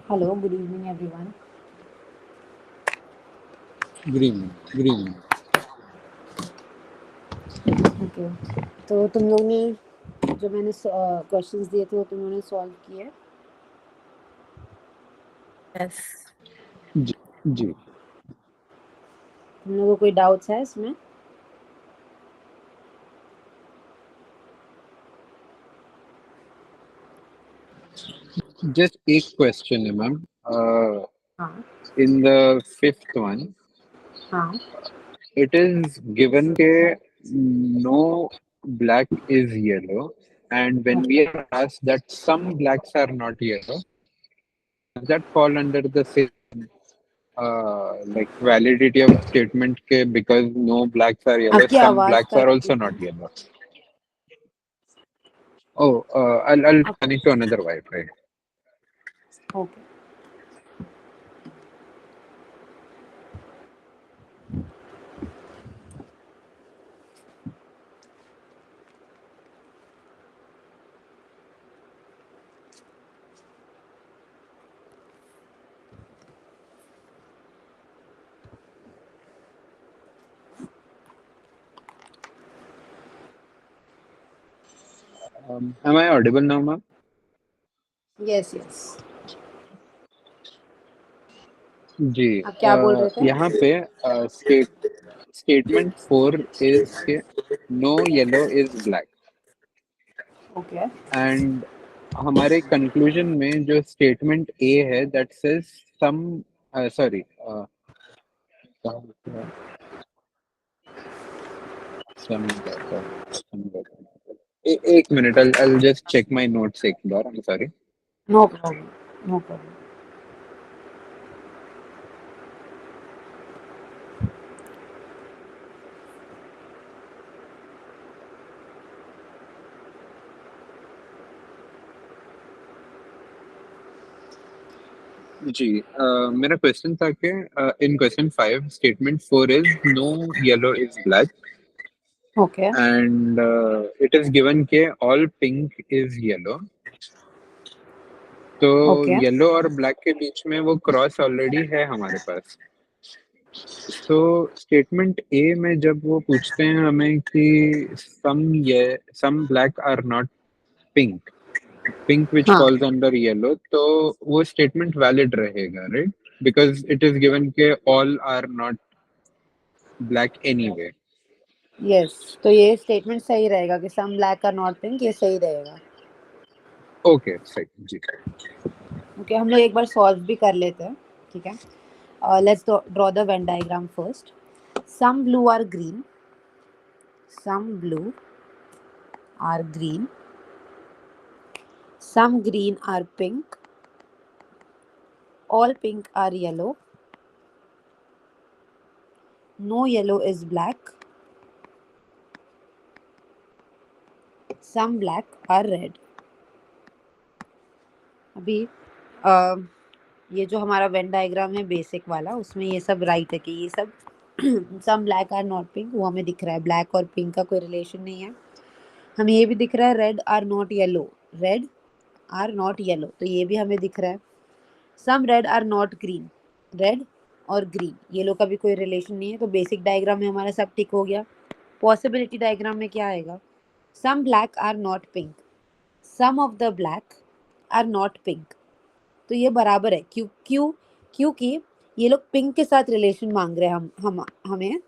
Hello, good evening everyone. Good evening. Good evening. Okay. तो तुम लोग ने जो मैंने क्वेश्चंस दिए थे वो तुम लोगों ने सॉल्व किए? यस जी जी तुम लोगों को कोई डाउट्स है इसमें? जस्ट एक क्वेश्चन है मैम. हाँ इन द फिफ्थ वन हाँ इट इज गिवन के no black is yellow, and when we are asked that some blacks are not yellow, does that fall under the same like validity of statement ke because no blacks are yellow, आपकी some आवाज blacks cut are रही also है। not yellow? Oh, I'll आप connect to another Wi-Fi. Okay Am I audible now, ma'am? Yes yes जी. आप क्या बोल रहे थे? यहाँ पे स्टेटमेंट 4 इज के no yellow is black, okay and हमारे कंक्लूजन में जो स्टेटमेंट ए है दैट सेज सम सॉरी एक minute, I'll just check my notes एक बार. I'm sorry. No problem no problem. जी. मेरा क्वेश्चन था कि in question 5 statement 4 is no yellow is black, okay and it is given के all pink is yellow. तो okay yellow और black के बीच में वो क्रॉस ऑलरेडी है हमारे पास. तो स्टेटमेंट ए में जब वो पूछते हैं हमें कि some black are not pink, pink which हाँ फॉल्स अंडर येलो, तो वो स्टेटमेंट वैलिड रहेगा, right? Because it is given के all are not black anyway. Yes तो ये स्टेटमेंट सही रहेगा कि some black are not pink, ये सही रहेगा। ओके, सही. जी. ओके हम लोग एक बार सॉल्व भी कर लेते हैं, ठीक है? Let's draw the Venn diagram first. Some blue are green, some blue are green, some green are pink, all pink are yellow, no yellow is black, some black are red. अभी ये जो हमारा वेन डायग्राम है basic वाला, उसमें ये सब right है कि ये सब some black are not pink, वो हमें दिख रहा है। ब्लैक और पिंक का कोई रिलेशन नहीं है। हमें ये भी दिख रहा है red are not yellow, red are not yellow, तो ये भी हमें दिख रहा है। Some red are not green, red और ग्रीन येलो का भी कोई रिलेशन नहीं है। तो बेसिक डायग्राम में हमारा सब टिक हो गया। पॉसिबिलिटी डायग्राम में क्या आएगा? Some black are not pink, some of the black are not pink. तो ये बराबर है। क्यों क्यों क्योंकि ये लोग पिंक के साथ रिलेशन मांग रहे हैं, हम हमें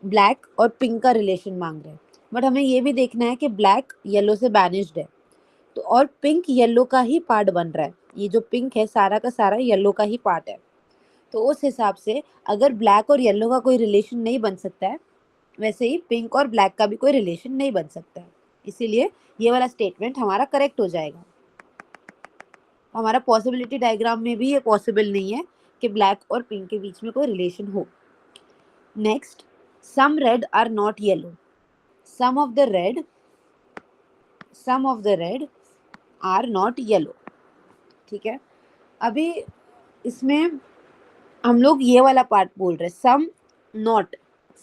ब्लैक और पिंक का रिलेशन मांग रहे हैं। बट हमें ये भी देखना है कि ब्लैक येलो से बैनिश्ड है, तो और पिंक येलो का ही पार्ट बन रहा है। ये जो पिंक है सारा का सारा येलो का ही पार्ट है। तो उस हिसाब से अगर ब्लैक और येलो का कोई रिलेशन नहीं बन सकता है, वैसे ही पिंक और ब्लैक का भी कोई रिलेशन नहीं बन सकता है। इसीलिए ये वाला स्टेटमेंट हमारा करेक्ट हो जाएगा। हमारा पॉसिबिलिटी डायग्राम में भी ये पॉसिबल नहीं है कि ब्लैक और पिंक के बीच में कोई रिलेशन हो। Next, some red are not yellow, some of the red are not yellow, ठीक है? अभी इसमें हम लोग ये वाला पार्ट बोल रहे हैं, सम नॉट,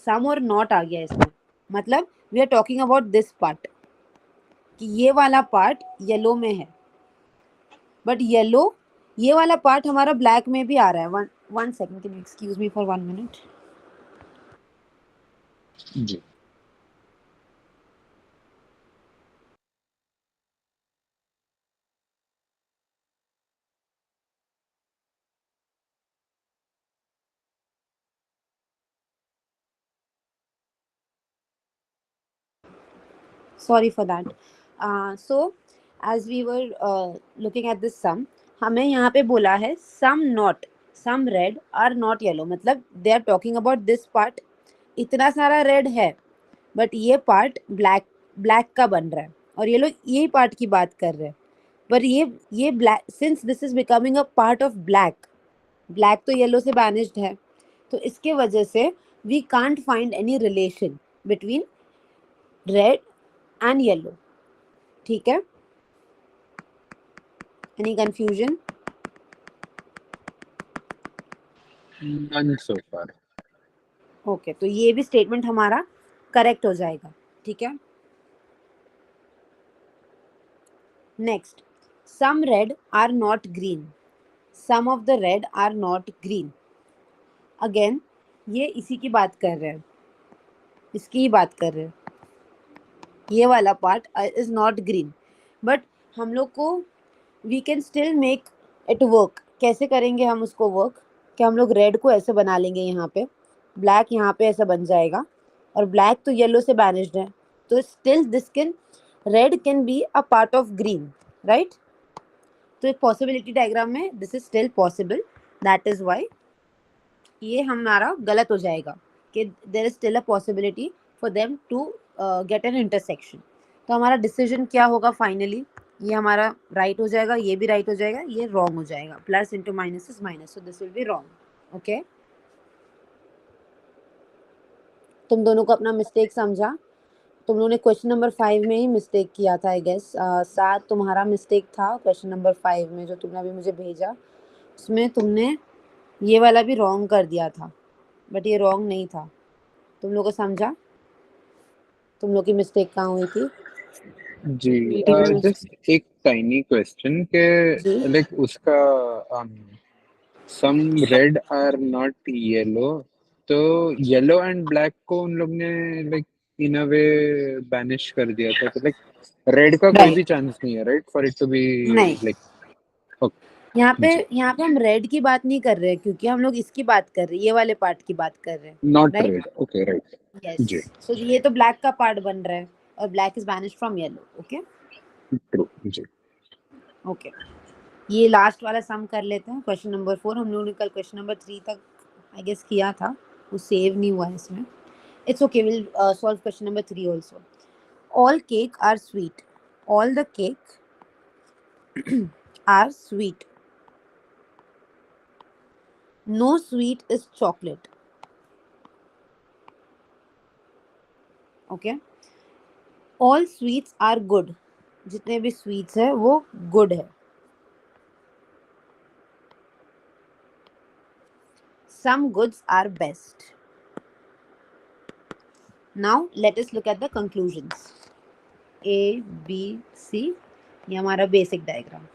सम और नॉट आ गया इसमें, मतलब we are talking about this part कि ये वाला पार्ट येलो में है, बट येलो ये वाला पार्ट हमारा ब्लैक में भी आ रहा है. One second, can you excuse me for 1 minute. जी. Sorry for that. So as we were looking at this sum, हमें यहाँ पे बोला है some red are not yellow, मतलब they are talking about this part. इतना सारा red है, but ये part black का बन रहा है, और ये लोग यही part की बात कर रहे हैं. पर ये black, since this is becoming a part of black तो yellow से banished है, तो इसके वजह से we can't find any relation between red and yellow. ठीक है? Any confusion? None so far. Okay, तो ये भी स्टेटमेंट हमारा करेक्ट हो जाएगा. ठीक है. Next, some red are not green. Some of the red are not green. Again ये इसी की बात कर रहे हैं, इसकी ही बात कर रहे हैं. ये वाला part is not green, but हम लोग को we can still make it work. कैसे करेंगे हम उसको वर्क? कि हम लोग रेड को ऐसे बना लेंगे, यहाँ पे ब्लैक यहाँ पे ऐसा बन जाएगा, और ब्लैक तो येलो से बैनिश्ड है, तो still this can, red can be a part of green, right? तो एक पॉसिबिलिटी डायग्राम में this is still possible. That is why ये हमारा गलत हो जाएगा कि there is still a possibility for them to get an intersection. तो हमारा डिसीजन क्या होगा फाइनली? ये हमारा राइट हो जाएगा, ये भी राइट हो जाएगा, ये रॉन्ग हो जाएगा. Plus into minus is minus, so this will be wrong. Okay, तुम दोनों को अपना मिस्टेक समझा. तुम लोगों ने क्वेश्चन नंबर 5 में ही मिस्टेक किया था, आई गेस. 7 तुम्हारा मिस्टेक था क्वेश्चन नंबर 5 में, जो तुमने अभी मुझे भेजा, उसमें तुमने ये वाला भी रॉन्ग कर दिया था, बट ये रॉन्ग नहीं था. तुम लोग को समझा तुम लोग की मिस्टेक कहाँ हुई थी जी. मीटिंग में? जस्ट एक टाइनी क्वेश्चन के जी, लाइक उसका some red are not yellow, तो येलो एंड ब्लैक को उन लोग ने like in a way banish कर दिया था, तो लाइक रेड का कोई भी राइट. चांस नहीं है, right, for it to be नहीं, लाइक. यहाँ पे जी. यहाँ पे हम रेड की बात नहीं कर रहे हैं, क्योंकि हम लोग इसकी बात कर रहे हैं, ये वाले पार्ट की बात कर रहे हैं. Not right. Red. Okay, right. Yes. जी. सो ये तो ब्लैक का पार्ट बन रहा है, और black is banish from yellow. Okay. True. जी. ओके, ये लास्ट वाला सम कर लेते हैं. क्वेश्चन नंबर 4 हम लोगों ने कल क्वेश्चन नंबर 3 तक आई गेस किया था, वो सेव नहीं हुआ है इसमें. It's okay, will solve question number 3 also. All cake are sweet. All the cake are sweet. No sweet is chocolate. Okay. All sweets are good. जितने भी स्वीट्स है वो गुड है. Some goods are best. Now let us look at the conclusions. A B C, ये हमारा basic diagram.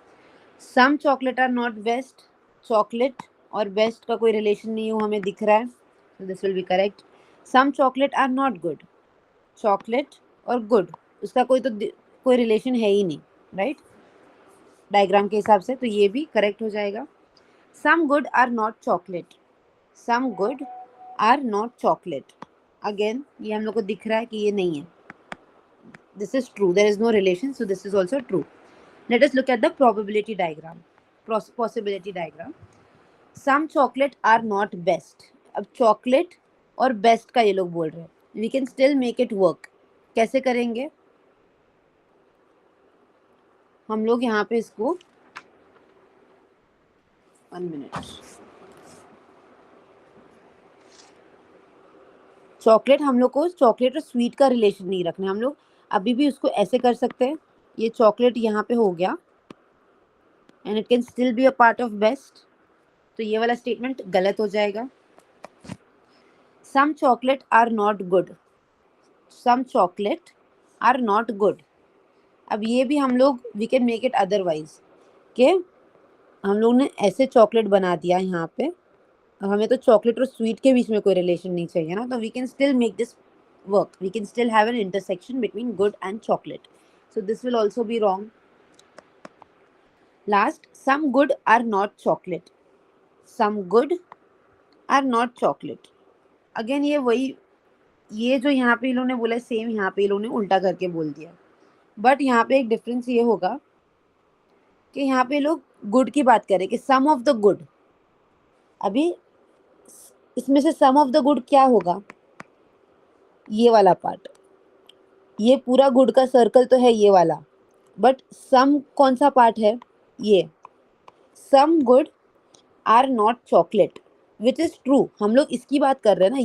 Some chocolate are not best. Chocolate और best का कोई रिलेशन नहीं हो हमें दिख रहा है, so this will be correct. Some chocolate are not good. Chocolate और गुड, उसका कोई रिलेशन है ही नहीं, राइट? डायग्राम के हिसाब से तो ये भी करेक्ट हो जाएगा. Some good are not chocolate. Some good are not chocolate. Again ये हम लोग को दिख रहा है कि ये नहीं है. This is true, there is no relation, so this is also true. Let us look at the probability diagram, possibility diagram. Some chocolate are not best. अब चॉकलेट और बेस्ट का ये लोग बोल रहे हैं. We can still make it work. कैसे करेंगे हम लोग? यहाँ पे इसको 1 मिनट. चॉकलेट, हम लोग को चॉकलेट और स्वीट का रिलेशन नहीं रखना. हम लोग अभी भी उसको ऐसे कर सकते हैं. ये चॉकलेट यहाँ पे हो गया, and it can still be a part of best. तो ये वाला स्टेटमेंट गलत हो जाएगा. Some chocolate are not good. Some chocolate are not good. अब ये भी हम लोग we can make it otherwise, के हम लोग ने ऐसे चॉकलेट बना दिया यहाँ पे, हमें तो चॉकलेट और स्वीट के बीच में कोई रिलेशन नहीं चाहिए ना, तो we can still make this work, we can still have an intersection between good and chocolate, so this will also be wrong. Last, some good are not chocolate. Some good are not chocolate. Again ये वही, ये जो यहाँ पे इन्होंने बोला same यहाँ पे इन्होंने उल्टा करके बोल दिया, बट यहाँ पे एक डिफरेंस ये होगा कि यहाँ पे लोग गुड की बात करें कि सम ऑफ द गुड. अभी इसमें से सम ऑफ द गुड क्या होगा, ये वाला पार्ट, ये पूरा गुड का सर्कल तो है ये वाला, बट सम कौन सा पार्ट है, ये some good are not chocolate, which is true. हम लोग इसकी बात कर रहे हैं ना,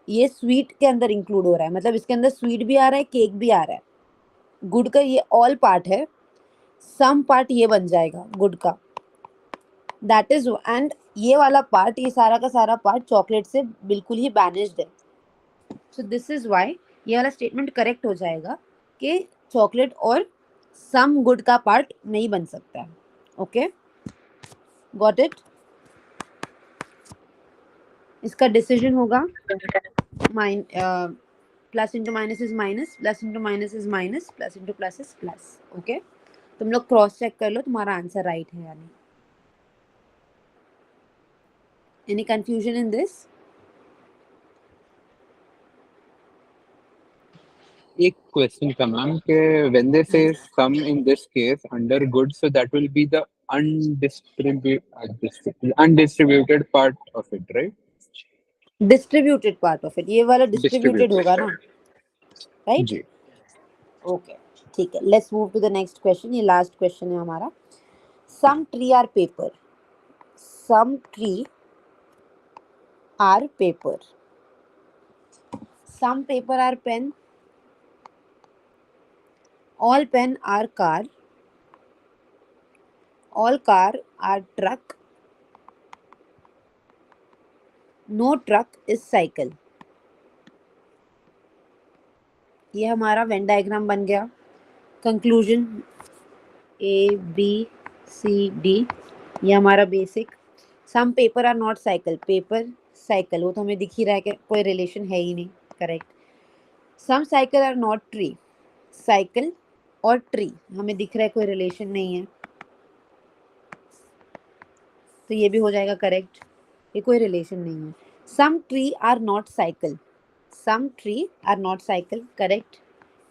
ये स्वीट के अंदर इंक्लूड हो रहा है, मतलब इसके अंदर स्वीट भी आ रहा है, केक भी आ रहा है. गुड का ये ऑल पार्ट है, सम पार्ट ये बन जाएगा गुड का, दैट इज. एंड ये वाला पार्ट, ये सारा का सारा पार्ट चॉकलेट से बिल्कुल ही बैनिश्ड है. सो दिस इज वाई ये वाला स्टेटमेंट करेक्ट हो जाएगा कि चॉकलेट और सम गुड का पार्ट नहीं बन सकता है. Okay, got it. इसका डिसीजन होगा plus into minus is minus, plus into minus is minus, plus into plus is plus. Okay, तुम लोग क्रॉस चेक कर लो तुम्हारा आंसर राइट है या नहीं. Any confusion in this? एक क्वेश्चन का मैम कि when they say sum in this case under good, so that will be the undistributed part of it, right? Distributed part of it, ये वाला distributed Distributed. होगा ना, right? जी. Okay, ठीक है. Let's move to the next question. ये last question है हमारा. Some tree are paper. Some tree are paper. Some paper are pen. All pen are car. All car are truck. No truck is cycle. ये हमारा Venn diagram बन गया. Conclusion ABCD, ये हमारा basic. Some paper are not cycle. Paper cycle वो तो हमें दिख ही रहा है कि कोई रिलेशन है ही नहीं. Correct. Some cycle are not tree. Cycle और ट्री हमें दिख रहा है कोई रिलेशन नहीं है, तो ये भी हो जाएगा करेक्ट, ये कोई रिलेशन नहीं है. Some tree are not cycle. Some tree are not cycle, correct,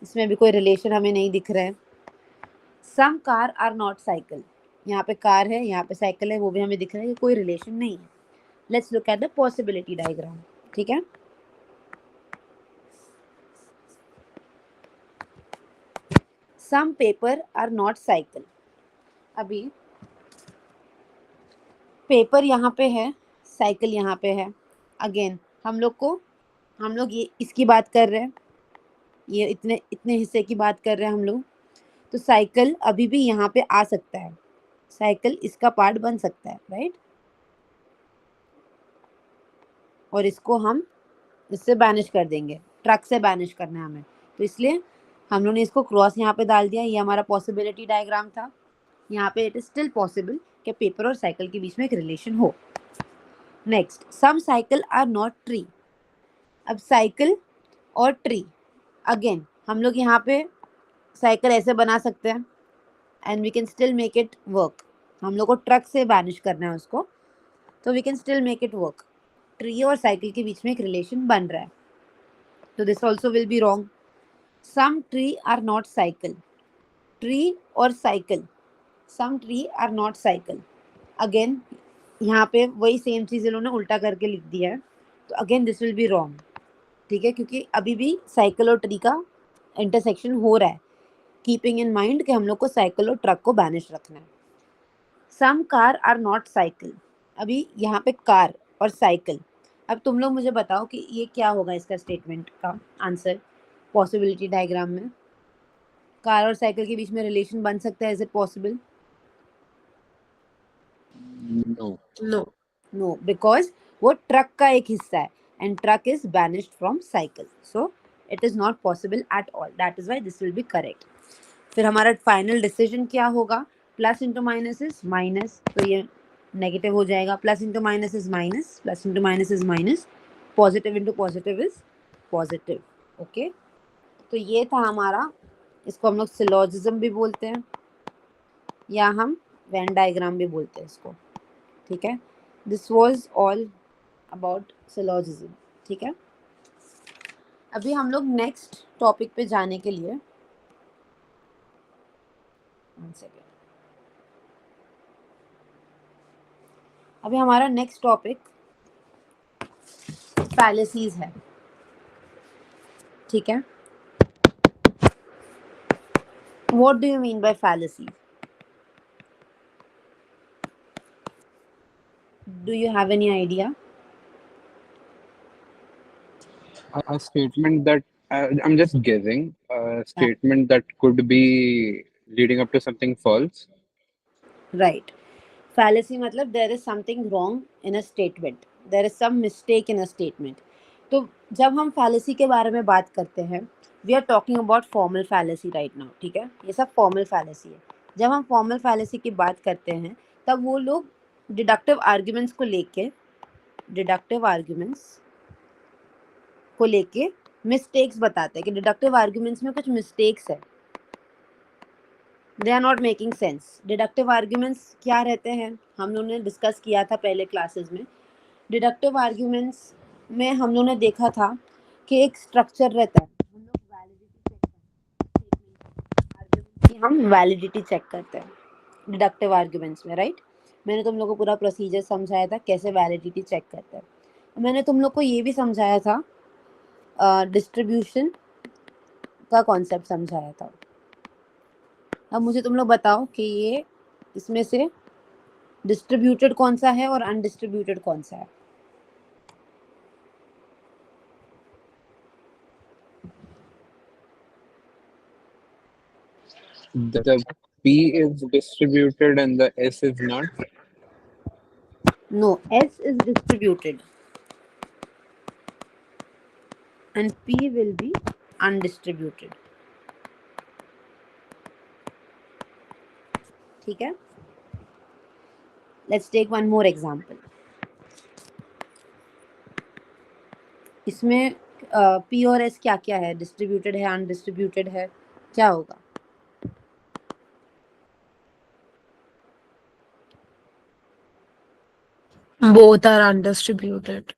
इसमें भी कोई रिलेशन हमें नहीं दिख रहा है. Some car are not cycle. यहाँ पे कार है, यहाँ पे साइकिल है, वो भी हमें दिख रहा है कि कोई रिलेशन नहीं है. Let's look at the possibility diagram. ठीक है, सम पेपर आर नॉट साइकिल. अभी पेपर यहाँ पे है, साइकिल यहाँ पे है. अगेन हम लोग ये इसकी बात कर रहे हैं, ये इतने इतने हिस्से की बात कर रहे हैं हम लोग, तो साइकिल अभी भी यहाँ पे आ सकता है, साइकिल इसका पार्ट बन सकता है, राइट. और इसको हम इससे बैनिश कर देंगे, ट्रक से बैनिश करना है हमें, तो इसलिए हम लोगों ने इसको क्रॉस यहाँ पे डाल दिया. ये हमारा पॉसिबिलिटी डायग्राम था. यहाँ पे इट इज स्टिल पॉसिबल कि पेपर और साइकिल के बीच में एक रिलेशन हो. Next, some cycle are not tree. अब साइकिल और ट्री, अगेन हम लोग यहाँ पे साइकिल ऐसे बना सकते हैं and we can still make it work. हम लोग को ट्रक से बैनिश करना है उसको, तो we can still make it work. Tree और साइकिल के बीच में एक रिलेशन बन रहा है, तो this also will be wrong. Some tree are not cycle. Tree और cycle, some tree are not cycle. Again यहाँ पे वही सेम चीज़ इन्होंने उल्टा करके लिख दिया है, तो again this will be wrong. ठीक है, क्योंकि अभी भी साइकिल और ट्री का इंटरसेक्शन हो रहा है, कीपिंग इन माइंड कि हम लोग को साइकिल और ट्रक को बैनिश रखना है. Some car are not cycle. अभी यहाँ पे कार और साइकिल, अब तुम लोग मुझे बताओ कि ये क्या होगा इसका स्टेटमेंट का आंसर पॉसिबिलिटी डायग्राम में. कार और साइकिल के बीच में रिलेशन बन सकता है, is it possible? No. No. No, because वो ट्रक का एक हिस्सा है and truck is banished from cycle, so it is not possible at all. That is why this will be correct. फिर हमारा फाइनल डिसीजन क्या होगा? Plus into minus is minus, तो ये नेगेटिव हो जाएगा. Plus into minus is minus, plus into minus is minus. Positive into positive is positive. Okay, तो ये था हमारा, इसको हम लोग सिलोजिज्म भी बोलते हैं या हम वेन डायग्राम भी बोलते हैं इसको. ठीक है, this was all about syllogism. ठीक है, अभी हम लोग नेक्स्ट टॉपिक पे जाने के लिए, वन सेकेंड, अभी हमारा नेक्स्ट टॉपिक फैलेसीज है. ठीक है, what do you mean by fallacy? Do you have any idea? A statement that I'm just guessing. A statement that could be leading up to something false. Right. Fallacy मतलब there is something wrong in a statement, there is some mistake in a statement. तो जब हम fallacy के बारे में बात करते हैं, we are talking about formal fallacy right now. ठीक है, ये सब फॉर्मल फैलेसी है. जब हम फॉर्मल फैलेसी की बात करते हैं, तब वो लोग डिडक्टिव आर्ग्यूमेंट्स को लेके, डिडक्टिव आर्ग्यूमेंट्स को लेके मिस्टेक्स बताते हैं कि डिडक्टिव आर्ग्यूमेंट्स में कुछ मिस्टेक्स है. They are not making sense. Deductive arguments क्या रहते हैं, हम लोगों ने डिस्कस किया था पहले क्लासेस में. डिडक्टिव आर्ग्यूमेंट्स में हम लोगों ने देखा था कि एक स्ट्रक्चर रहता है. हम लोग वैलिडिटी चेक करते हैं, हम वैलिडिटी चेक करते हैं डिडक्टिव आर्ग्यूमेंट्स में, राइट. मैंने तुम लोग को पूरा प्रोसीजर समझाया था कैसे वैलिडिटी चेक करते हैं. मैंने तुम लोग को ये भी समझाया था, डिस्ट्रीब्यूशन का कॉन्सेप्ट समझाया था. अब मुझे तुम लोग बताओ कि ये इसमें से डिस्ट्रीब्यूटेड कौन सा है और अनडिस्ट्रीब्यूटेड कौन सा है. The P is distributed and the S is not. No, S is distributed and P will be undistributed. ठीक है, let's take one more example. इसमें P और S क्या क्या है, डिस्ट्रीब्यूटेड है, अनडिस्ट्रीब्यूटेड है, क्या होगा? Both are undistributed.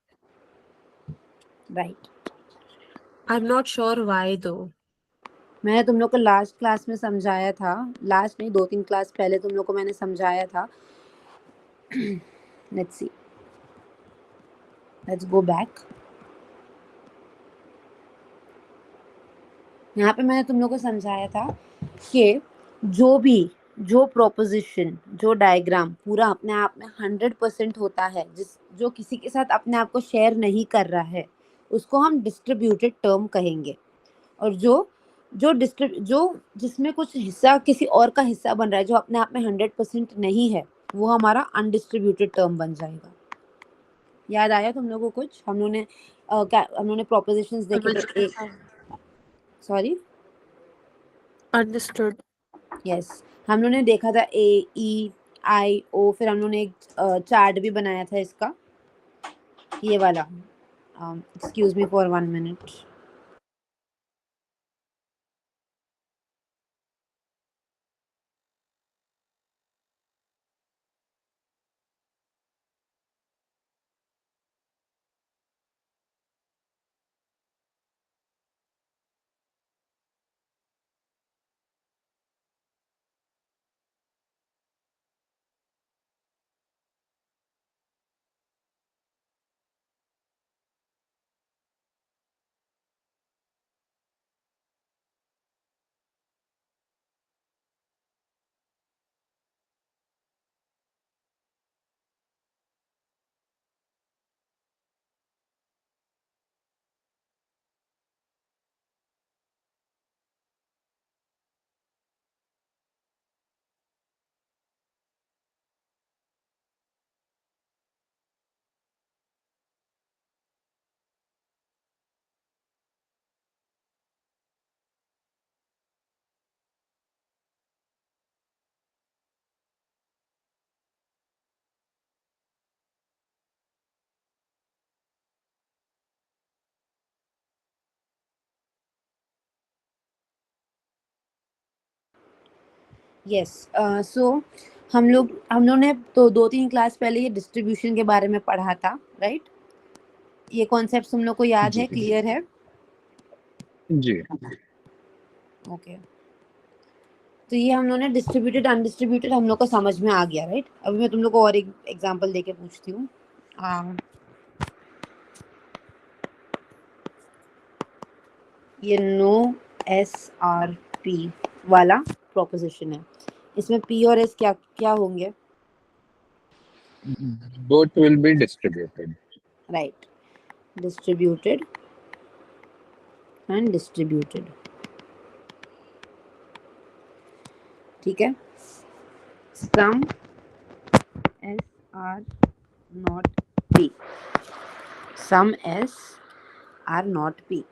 Right. I'm not sure why though. मैंने तुम लोग को लास्ट क्लास में समझाया था, लास्ट नहीं 2-3 क्लास पहले तुम लोग को मैंने समझाया था. Let's see, let's go back. यहाँ पे मैंने तुम लोग को समझाया था कि जो प्रोपोजिशन, जो डायग्राम पूरा अपने आप में 100% होता है, जो किसी के साथ अपने आप को शेयर नहीं कर रहा है, उसको हम डिस्ट्रीब्यूटेड टर्म कहेंगे. और जो जिसमें कुछ हिस्सा किसी और का हिस्सा बन रहा है, जो अपने आप में 100% नहीं है, वो हमारा अनडिस्ट्रीब्यूटेड टर्म बन जाएगा. याद आया तुम लोगों को कुछ? हम लोगों ने प्रोपोजिशंस देखे थे. एक, सॉरी, Understood. यस, हम लोगों ने देखा था AEIO. फिर हम लोगों ने एक चार्ट भी बनाया था इसका, ये वाला. Excuse me for 1 minute. Yes. So हम लोगों ने तो 2-3 क्लास पहले ये डिस्ट्रीब्यूशन के बारे में पढ़ा था, राइट? ये कॉन्सेप्ट तुम लोग को याद जी है, क्लियर है? जी। ओके। तो ये हम लोगों ने डिस्ट्रीब्यूटेड अनडिस्ट्रीब्यूटेड हम लोग को समझ में आ गया, राइट? अभी मैं तुम लोग को और एक एग्जांपल देके पूछती हूँ। ये नो एस आर पी वाला प्रोपोजिशन है, इसमें पी और एस क्या क्या होंगे? Both will be distributed. Right, distributed and distributed. ठीक है। Some S are not P, some S are not P.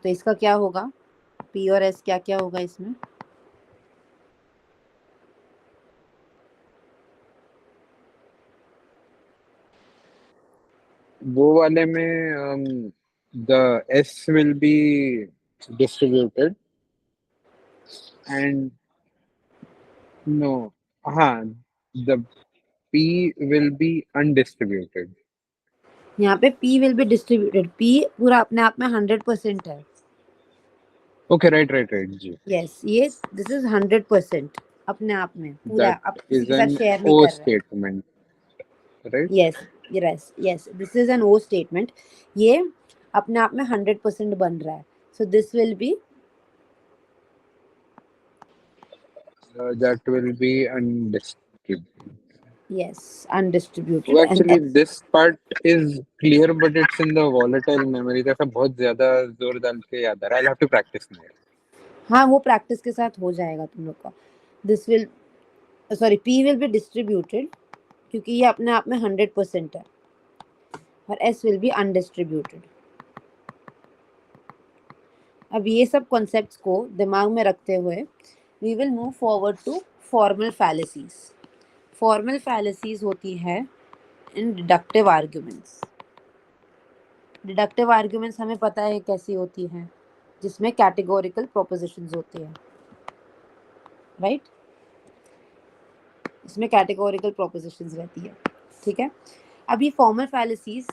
तो इसका क्या होगा? पी और एस क्या क्या होगा इसमें? वो वाले में the S will be distributed and no, हाँ, the P will be undistributed. यहाँ पे P will be distributed, P पूरा अपने आप में 100% है। Okay, right, जी। यस, ये दिस इज 100% अपने आप में पूरा, That आप किसी is के साथ an शेयर नहीं O कर रहे। statement, right? Yes yes yes, this is an O statement. ये अपने आप में 100% बन रहा है, so this will be That will be undistributed. Yes undistributed So and actually, this part is clear, but it's in the volatile memory. जैसा बहुत ज्यादा जोर डाल के याद आ रहा है। I'll have to practice more. हाँ, वो प्रैक्टिस के साथ हो जाएगा तुम लोग का। This will sorry P will be distributed क्योंकि ये अपने आप में 100% है, और एस विल बी अनडिस्ट्रीब्यूटेड। अब ये सब कॉन्सेप्ट्स को दिमाग में रखते हुए we will move forward to formal fallacies. Formal fallacies होती है in deductive arguments. Deductive arguments हमें पता है कैसी होती हैं, जिसमें कैटेगोरिकल प्रोपोजिशंस होती है, राइट? इसमें कैटेगोरिकल प्रोपोजिशंस रहती है, ठीक है। अब ये फॉर्मल फैलेसीज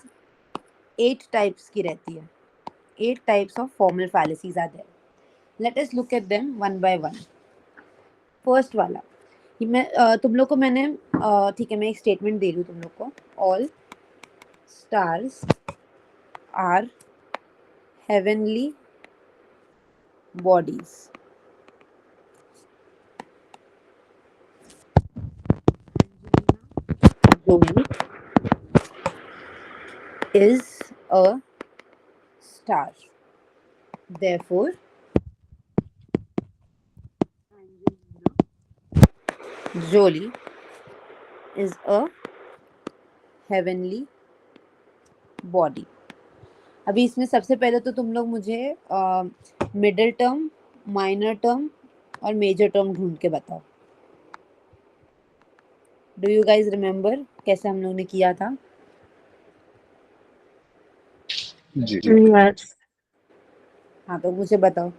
8 टाइप्स की रहती है। 8 types of formal fallacies are there. Let us look at them one by one. First वाला, ये मैं तुम लोग को मैंने ठीक है, मैं एक स्टेटमेंट दे रही हूँ तुम लोग को। All stars are heavenly bodies. Joey is a star. Therefore, Angelina Jolie is a heavenly body. अभी इसमें सबसे पहले तो तुम लोग मुझे मिडिल टर्म, माइनर टर्म और मेजर टर्म ढूंढ के बताओ। डू यू गाइज रिमेम्बर कैसे हम लोग ने किया था? जी। Yes. हाँ, तो मुझे बताओ।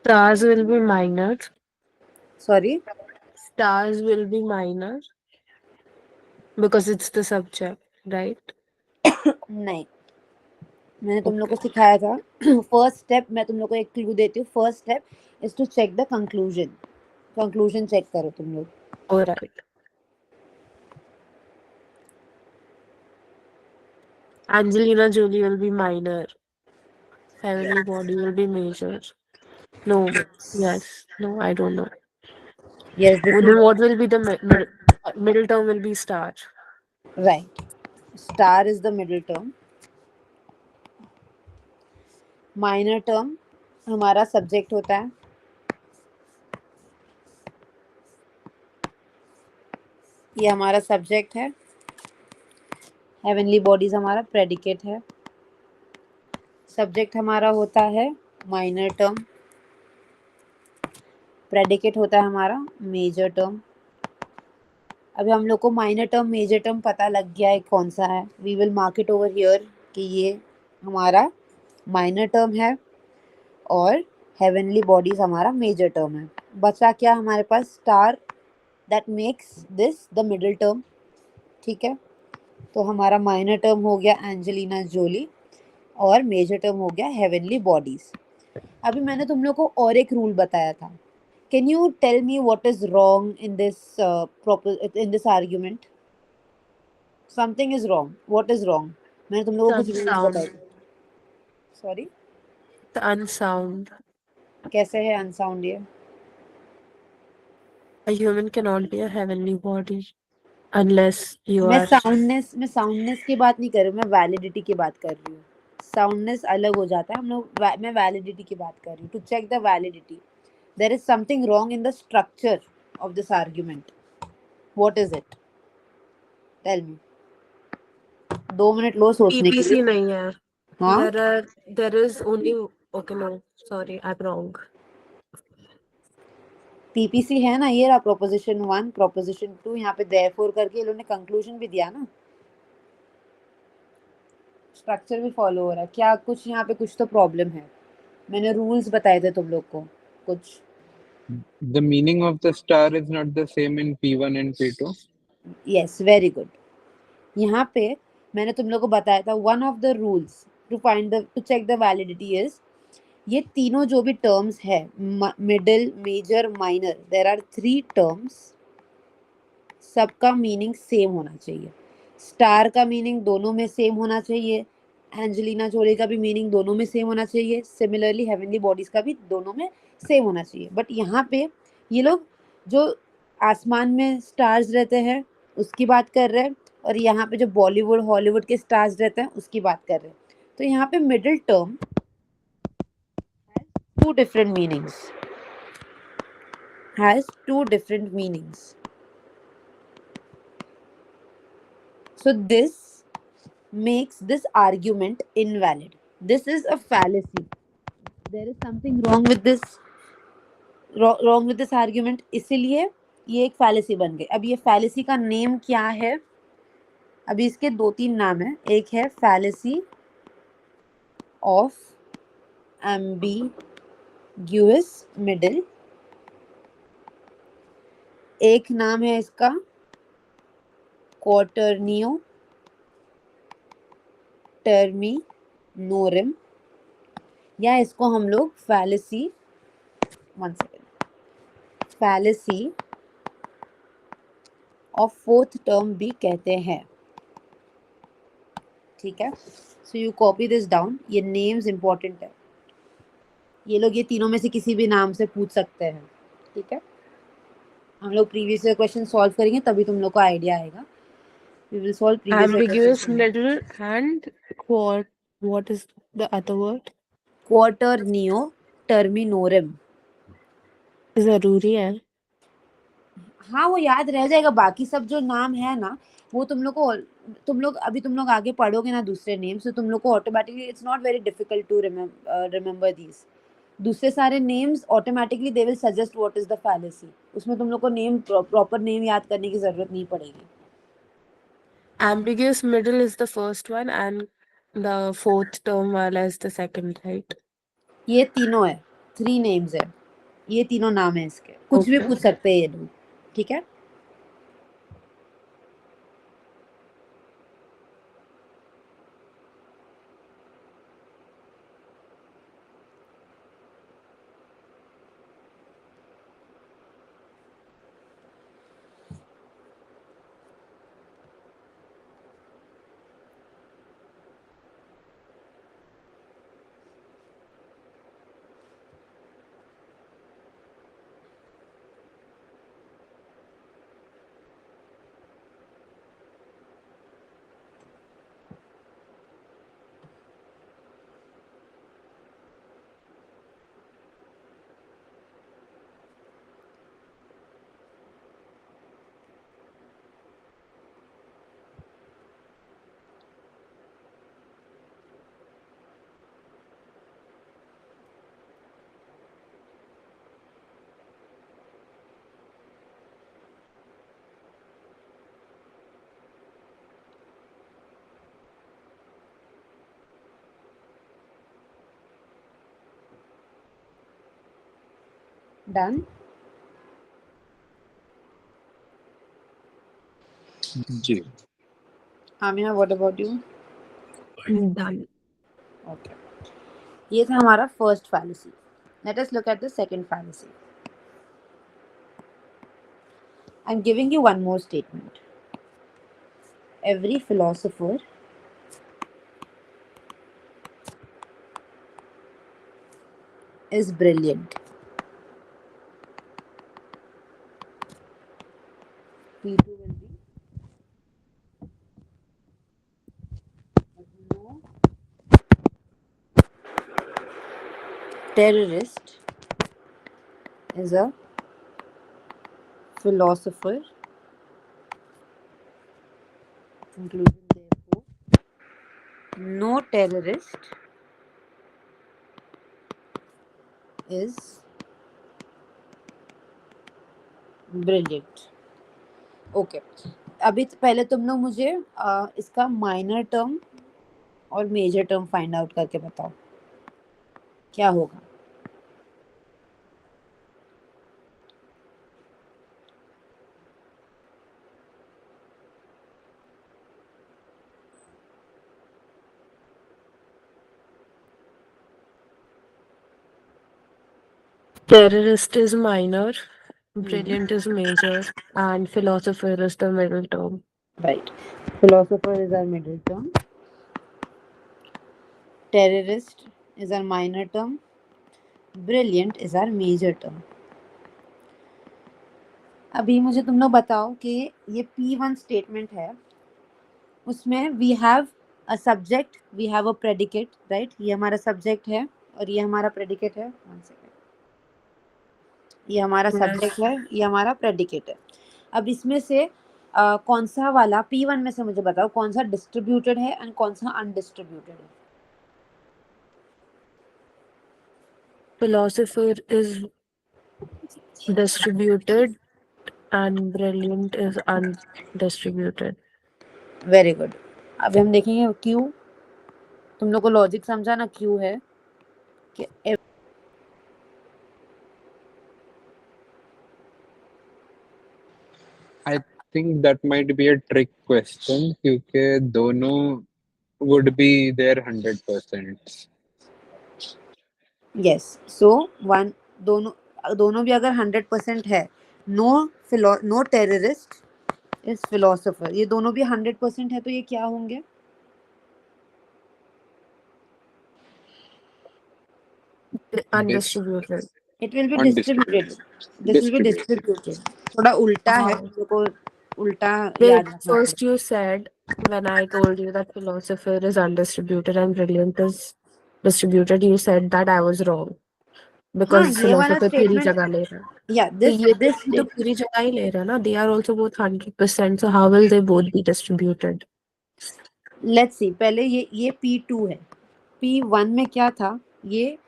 Stars will be minor. Sorry, Stars will be minor because it's the subject, right? नहीं, मैंने तुम लोग को सिखाया था। फर्स्ट स्टेप मैं तुम लोग को एक क्लू देती हूँ। First step is to check the conclusion. Conclusion check करो तुम लोग। All right. Angelina Jolie will be minor. Heavenly body will be major. No. Yes. No, I don't know. Yes, this Well, is then what will be the middle term will be star. right. Star is the middle term. Minor term हमारा subject होता है। ये हमारा subject है। Heavenly bodies हमारा predicate है। Subject हमारा होता है माइनर टर्म, प्रेडिकेट होता है हमारा मेजर टर्म। अभी हम लोग को माइनर टर्म मेजर टर्म पता लग गया है कौन सा है. We will mark it over here कि ये हमारा माइनर टर्म है और हेवनली बॉडीज हमारा मेजर टर्म है. बचा क्या हमारे पास? Star that makes this the middle term. ठीक है, तो हमारा माइनर टर्म हो गया एंजेलिना जोली और मेजर टर्म हो गया हेवनली बॉडीज. अभी मैंने तुम लोग को और एक रूल बताया था. Can you tell me what is wrong in this argument? Something is wrong. What is wrong? मैंने तुम लोग को The कुछ रूल्स बताए unsound. थे. Sorry, The unsound. कैसे है अनसाउंड ये? A human cannot be a heavenly body unless you मैं are. साउंडनेस की बात नहीं कर रही हूँ, मैं वैलिडिटी की बात कर रही हूँ. साउंडनेस अलग हो जाता है. मैं वैलिडिटी की बात कर रही हूँ. To check the validity, there is something wrong in the structure of this argument. What is it? Tell me. 2 minute लो सोचने के लिए. PPC नहीं है. हाँ, There is only. Okay, no, sorry, I'm wrong. PPC है ना. ये रहा प्रोपोजिशन 1, प्रोपोजिशन 2. यहाँ पे देयरफॉर करके ये लोगों ने कंक्लूजन भी दिया ना. स्ट्रक्चर भी फॉलो हो रहा है क्या? कुछ यहाँ पे कुछ तो प्रॉब्लम है. मैंने रूल्स बताए थे तुम लोग को कुछ. The meaning of the star is not the same in P1 and P2. Yes, very good. यहाँ पे मैंने तुम लोग को बताया था one of the rules to check the validity is, ये तीनों जो भी टर्म्स है, middle major minor, there are 3 terms. सबका मीनिंग सेम होना चाहिए. स्टार का मीनिंग दोनों में सेम होना चाहिए. एंजेलिना जोली का भी मीनिंग दोनों में सेम होना चाहिए. सिमिलरली हेवनली बॉडीज का भी दोनों में सेम होना चाहिए. बट यहाँ पे ये लोग जो आसमान में स्टार्स रहते हैं उसकी बात कर रहे हैं, और यहाँ पे जो बॉलीवुड हॉलीवुड के स्टार्स रहते हैं उसकी बात कर रहे हैं. तो यहाँ पे middle term two different meanings, has two different meanings. So this makes this argument invalid. This is a fallacy. There is something wrong with this argument. इसीलिए ये एक fallacy बन गई. अब ये fallacy का नेम क्या है? अभी इसके 2-3 नाम है. एक है fallacy of ambiguous middle. एक नाम है इसका quaternio terminorum, या इसको हम लोग fallacy, one second, fallacy of fourth term भी कहते हैं. ठीक है, so you copy this down. ये नेम्स इंपॉर्टेंट है. ये लोग ये तीनों में से किसी भी नाम से पूछ सकते हैं. ठीक है, हम लोग प्रीवियस ईयर क्वेश्चन सॉल्व करेंगे तभी तुम लोग को आइडिया आएगा. We will solve previous year Ambiguous question. middle and what is the other word? क्वाटरनियो टर्मिनोरम. जरूरी है. हाँ, वो याद रह जाएगा. बाकी सब जो नाम है ना, वो तुम लोग आगे पढ़ोगे ना दूसरे नेम से, तुम लोग को automatically it's not very difficult to remember these. दूसरे सारे names automatically they will suggest what is the fallacy. उसमें तुम लोग को नेम प्रॉपर नेम याद करने की जरूरत नहीं पड़ेगी. Ambiguous middle is the first one and the fourth term wala is the second, right? ये तीनों है, 3 नेम्स है. ये तीनों नाम है इसके. कुछ भी Okay. पूछ सकते हैं ये लोग. ठीक है, डन? जी। Amina, what about you? Done. Okay, ये था हमारा first fallacy. Let us look at the second fallacy. I am giving you one more statement. Every philosopher is brilliant. P2 will be, but no terrorist is a philosopher. Conclusion therefore, no terrorist is brilliant. Okay, अभी पहले तुम लोग मुझे इसका minor term और major term find out करके बताओ क्या होगा. Terrorist is minor, brilliant is major, and philosopher is the middle term. Right. Philosopher is our middle term. Terrorist is our minor term. Brilliant is our major term. अभी मुझे तुम लोग बताओ कि ये P1 स्टेटमेंट है, उसमें we have a subject, we have a predicate, right? ये हमारा सब्जेक्ट है और ये हमारा प्रेडिकेट है. वन सेकेंड, ये हमारा सब्जेक्ट है, ये हमारा प्रेडिकेट है. अब इसमें से कौन सा वाला P1 में से मुझे बताओ कौन सा डिस्ट्रीब्यूटेड है एंड कौन सा अनडिस्ट्रीब्यूटेड है. Philosopher is distributed and brilliant is undistributed. Very good. अभी हम देखेंगे क्यों. तुम लोग को लॉजिक समझा ना क्यों है कि I think that might be a trick question क्योंकि दोनों would be their 100%. Yes. So one, दोनों भी अगर 100% है, नो टेररिस्ट इज फिलोसोफर, ये दोनों भी 100% है, तो ये क्या होंगे? Undistributed. It will be Undistributed. Distributed. This will B Distributed. Distributed. थोड़ा उल्टा है, How? तुम लोग को उल्टा Wait, याद रखना first पड़ेगा. you said when I told you that philosopher is undistributed and brilliant is distributed, you said that I was wrong हाँ, because ये वाला philosopher पूरी स्टेटमेंट, जगह ले रहा है. या तो दिस ये दिस तो पूरी जगह ही ले रहा है ना. They are also both 100%. So how will they both be distributed? Let's see. पहले ये P2 है. P1 में क्या था? ये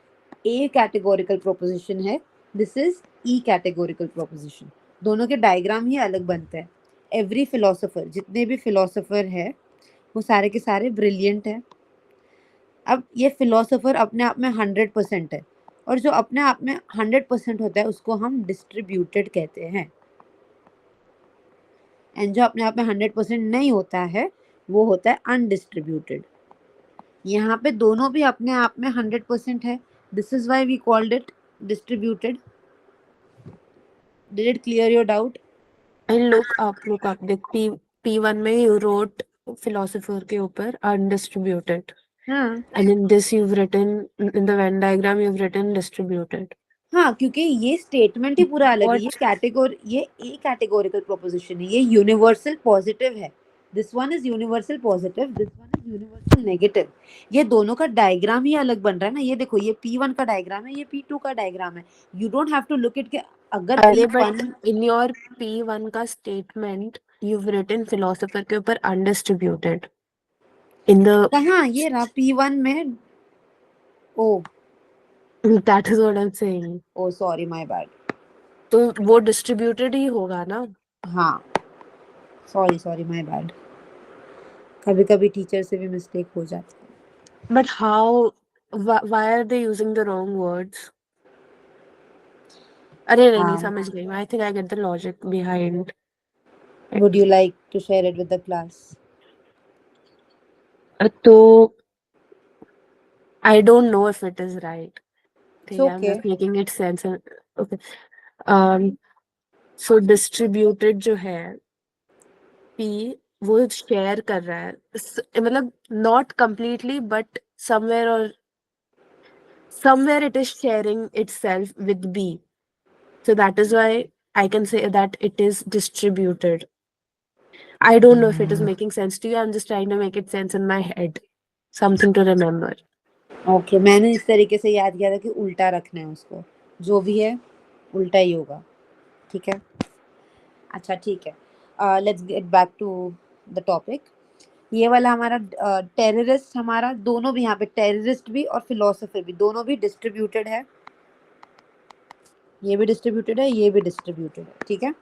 A कैटेगोरिकल प्रोपोजिशन है, this is E categorical proposition. दोनों के डायग्राम ही अलग बनते हैं. एवरी फिलोसोफर, जितने भी फिलोसोफर है वो सारे के सारे ब्रिलियंट है. अब ये फिलोसोफर अपने आप में 100% है, और जो अपने आप में 100% होता है उसको हम डिस्ट्रीब्यूटेड कहते हैं. एंड जो अपने आप में 100% नहीं होता है वो होता है अनडिस्ट्रीब्यूटेड. यहाँ पे दोनों भी अपने आप में 100% है. This is why we called it distributed. Did it clear your doubt? And look up. देख P1 में you wrote philosopher के ऊपर undistributed. हाँ And in this you've written, in the Venn diagram you've written distributed. हाँ, क्योंकि ये statement ही पूरा अलग है. What? ये ए कैटेगोरिकल प्रोपोजिशन है, ये यूनिवर्सल पॉजिटिव है. This one is universal positive, this one is universal negative. ये दोनों का डायग्राम ही अलग बन रहा है ना. ये देखो, ये P1 का डायग्राम है, ये P2 का डायग्राम है. You don't have to look it के अगर अरे but P1. in your P1 का statement you've written philosopher के ऊपर undistributed. In the कहाँ ये रहा P1 में? Oh that is what I'm saying. Oh sorry, my bad. तो वो distributed ही होगा ना. हाँ, सॉरी माय बैड. कभी कभी टीचर से भी मिस्टेक हो जाती है. But how? Why are they using the wrong words? अरे नहीं हाँ, समझ गई मैं. I think I get the logic behind would it. you like to share it with the class? तो I don't know if it is right. It's ठीक है, I'm okay. just making it sense. Okay. Um, so distributed जो है P वो share कर रहा है मतलब not completely but somewhere or somewhere it is sharing itself with B. So that is why I can say that it is distributed. I don't know if it is making sense to you. I'm just trying to make it sense in my head. Something to remember. Okay, मैंने इस तरीके से याद किया था कि उल्टा रखना है उसको, जो भी है उल्टा ही होगा. ठीक है, अच्छा ठीक है. Let's get back to the topic. ये वाला हमारा टेररिस्ट, हमारा दोनों भी यहाँ पे टेररिस्ट भी और फिलोसोफर भी दोनों भी डिस्ट्रीब्यूटेड है. ये भी डिस्ट्रीब्यूटेड है, ये भी डिस्ट्रीब्यूटेड है. ठीक है,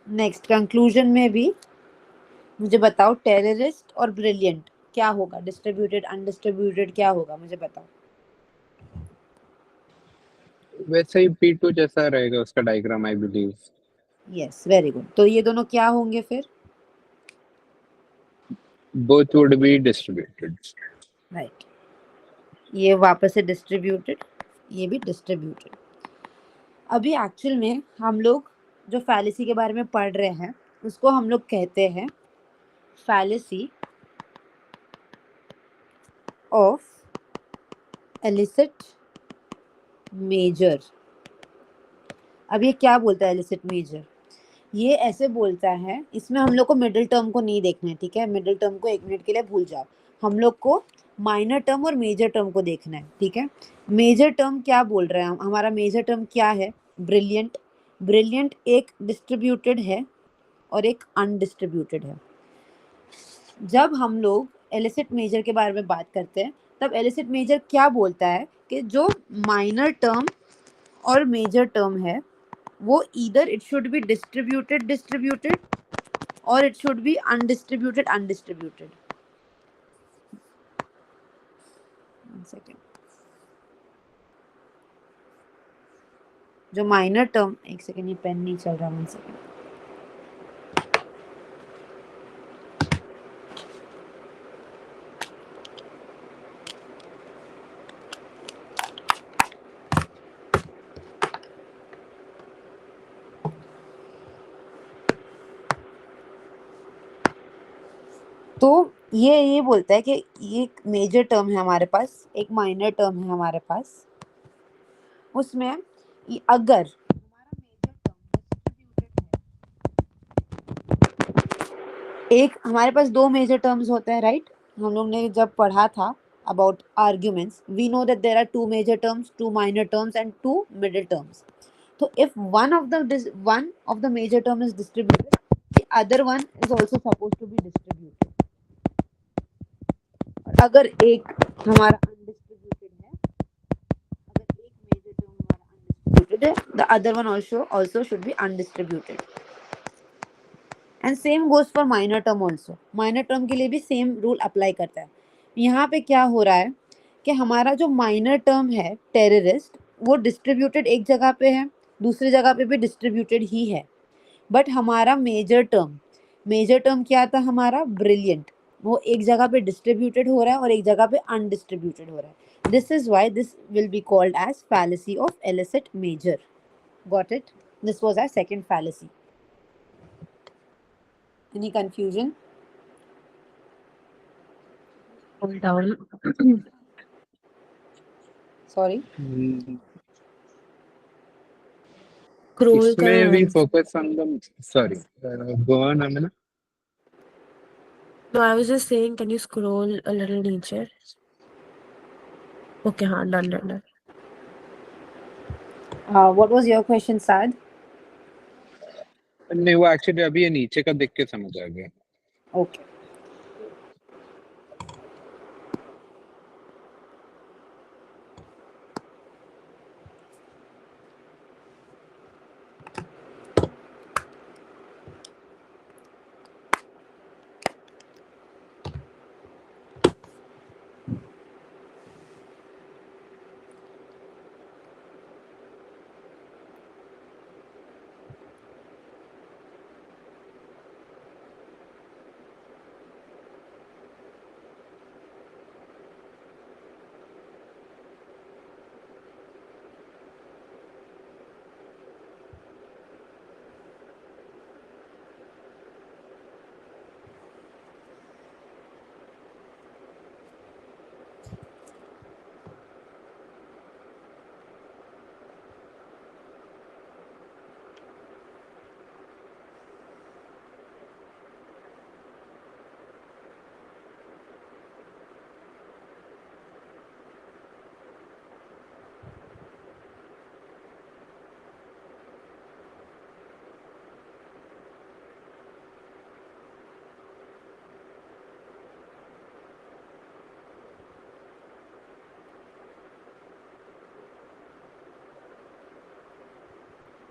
नेक्स्ट कंक्लूजन में भी मुझे बताओ टेररिस्ट और ब्रिलियंट क्या होगा, डिस्ट्रीब्यूटेड अनडिस्ट्रीब्यूटेड क्या होगा, मुझे बताओ. वैसे ही P2 जैसा रहेगा उसका diagram, I believe. Yes, very good. तो ये दोनों क्या होंगे फिर? Both would be distributed. Right, ये वापस से डिस्ट्रीब्यूटेड, ये भी डिस्ट्रीब्यूटेड. अभी एक्चुअल में हम लोग जो फैलेसी के बारे में पढ़ रहे हैं उसको हम लोग कहते हैं फैलेसी ऑफ एलिसिट मेजर. अब ये क्या बोलता है एलिसिट मेजर? ये ऐसे बोलता है, इसमें हम लोग को मिडिल टर्म को नहीं देखना है. ठीक है, मिडिल टर्म को 1 मिनट के लिए भूल जाओ. हम लोग को माइनर टर्म और मेजर टर्म को देखना है. ठीक है, मेजर टर्म क्या बोल रहे हैं, हमारा मेजर टर्म क्या है? ब्रिलियंट. ब्रिलियंट एक डिस्ट्रीब्यूटेड है और एक अनडिस्ट्रीब्यूटेड है. जब हम लोग एलिसिट मेजर के बारे में बात करते हैं तब एलिसिट मेजर क्या बोलता है कि जो माइनर टर्म और मेजर टर्म है वो either it should be distributed distributed और it should be undistributed undistributed. Second, जो माइनर टर्म, एक सेकेंड, ये पेन नहीं चल रहा, 1 सेकेंड. तो ये बोलता है कि एक मेजर टर्म है हमारे पास, एक माइनर टर्म है हमारे पास. उसमें अगर हमारा मेजर टर्म डिस्ट्रीब्यूटेड है, एक हमारे पास 2 मेजर टर्म्स होते हैं, राइट? हम लोग ने जब पढ़ा था about arguments, we know that there are 2 major terms, 2 minor terms and 2 middle terms. So if one of the major term is distributed, the other one is also supposed to be distributed. और अगर एक हमारा undistributed है, अगर एक major term हमारा undistributed है, the other one also should be undistributed. And same goes for minor term also. Minor term के लिए भी same rule apply करता है. यहाँ पे क्या हो रहा है कि हमारा जो माइनर टर्म है टेररिस्ट, वो डिस्ट्रीब्यूटेड एक जगह पे है, दूसरी जगह पे भी डिस्ट्रीब्यूटेड ही है. बट हमारा मेजर टर्म क्या था हमारा? ब्रिलियंट. वो एक जगह पे डिस्ट्रीब्यूटेड हो रहा है और एक जगह पे अनडिस्ट्रीब्यूटेड हो रहा है. This is why this will be called as fallacy of illicit major. Got it? This was our second fallacy. Any confusion? Hold down. Sorry. Scroll इसमें करो. we focus on the, sorry, go on Amina. No, I was just saying, can you scroll a little niche? Okay, हाँ, done. What was your question, Saad? नहीं, वो actually अभी ये नीचे का देख के समझ आ गया. Okay.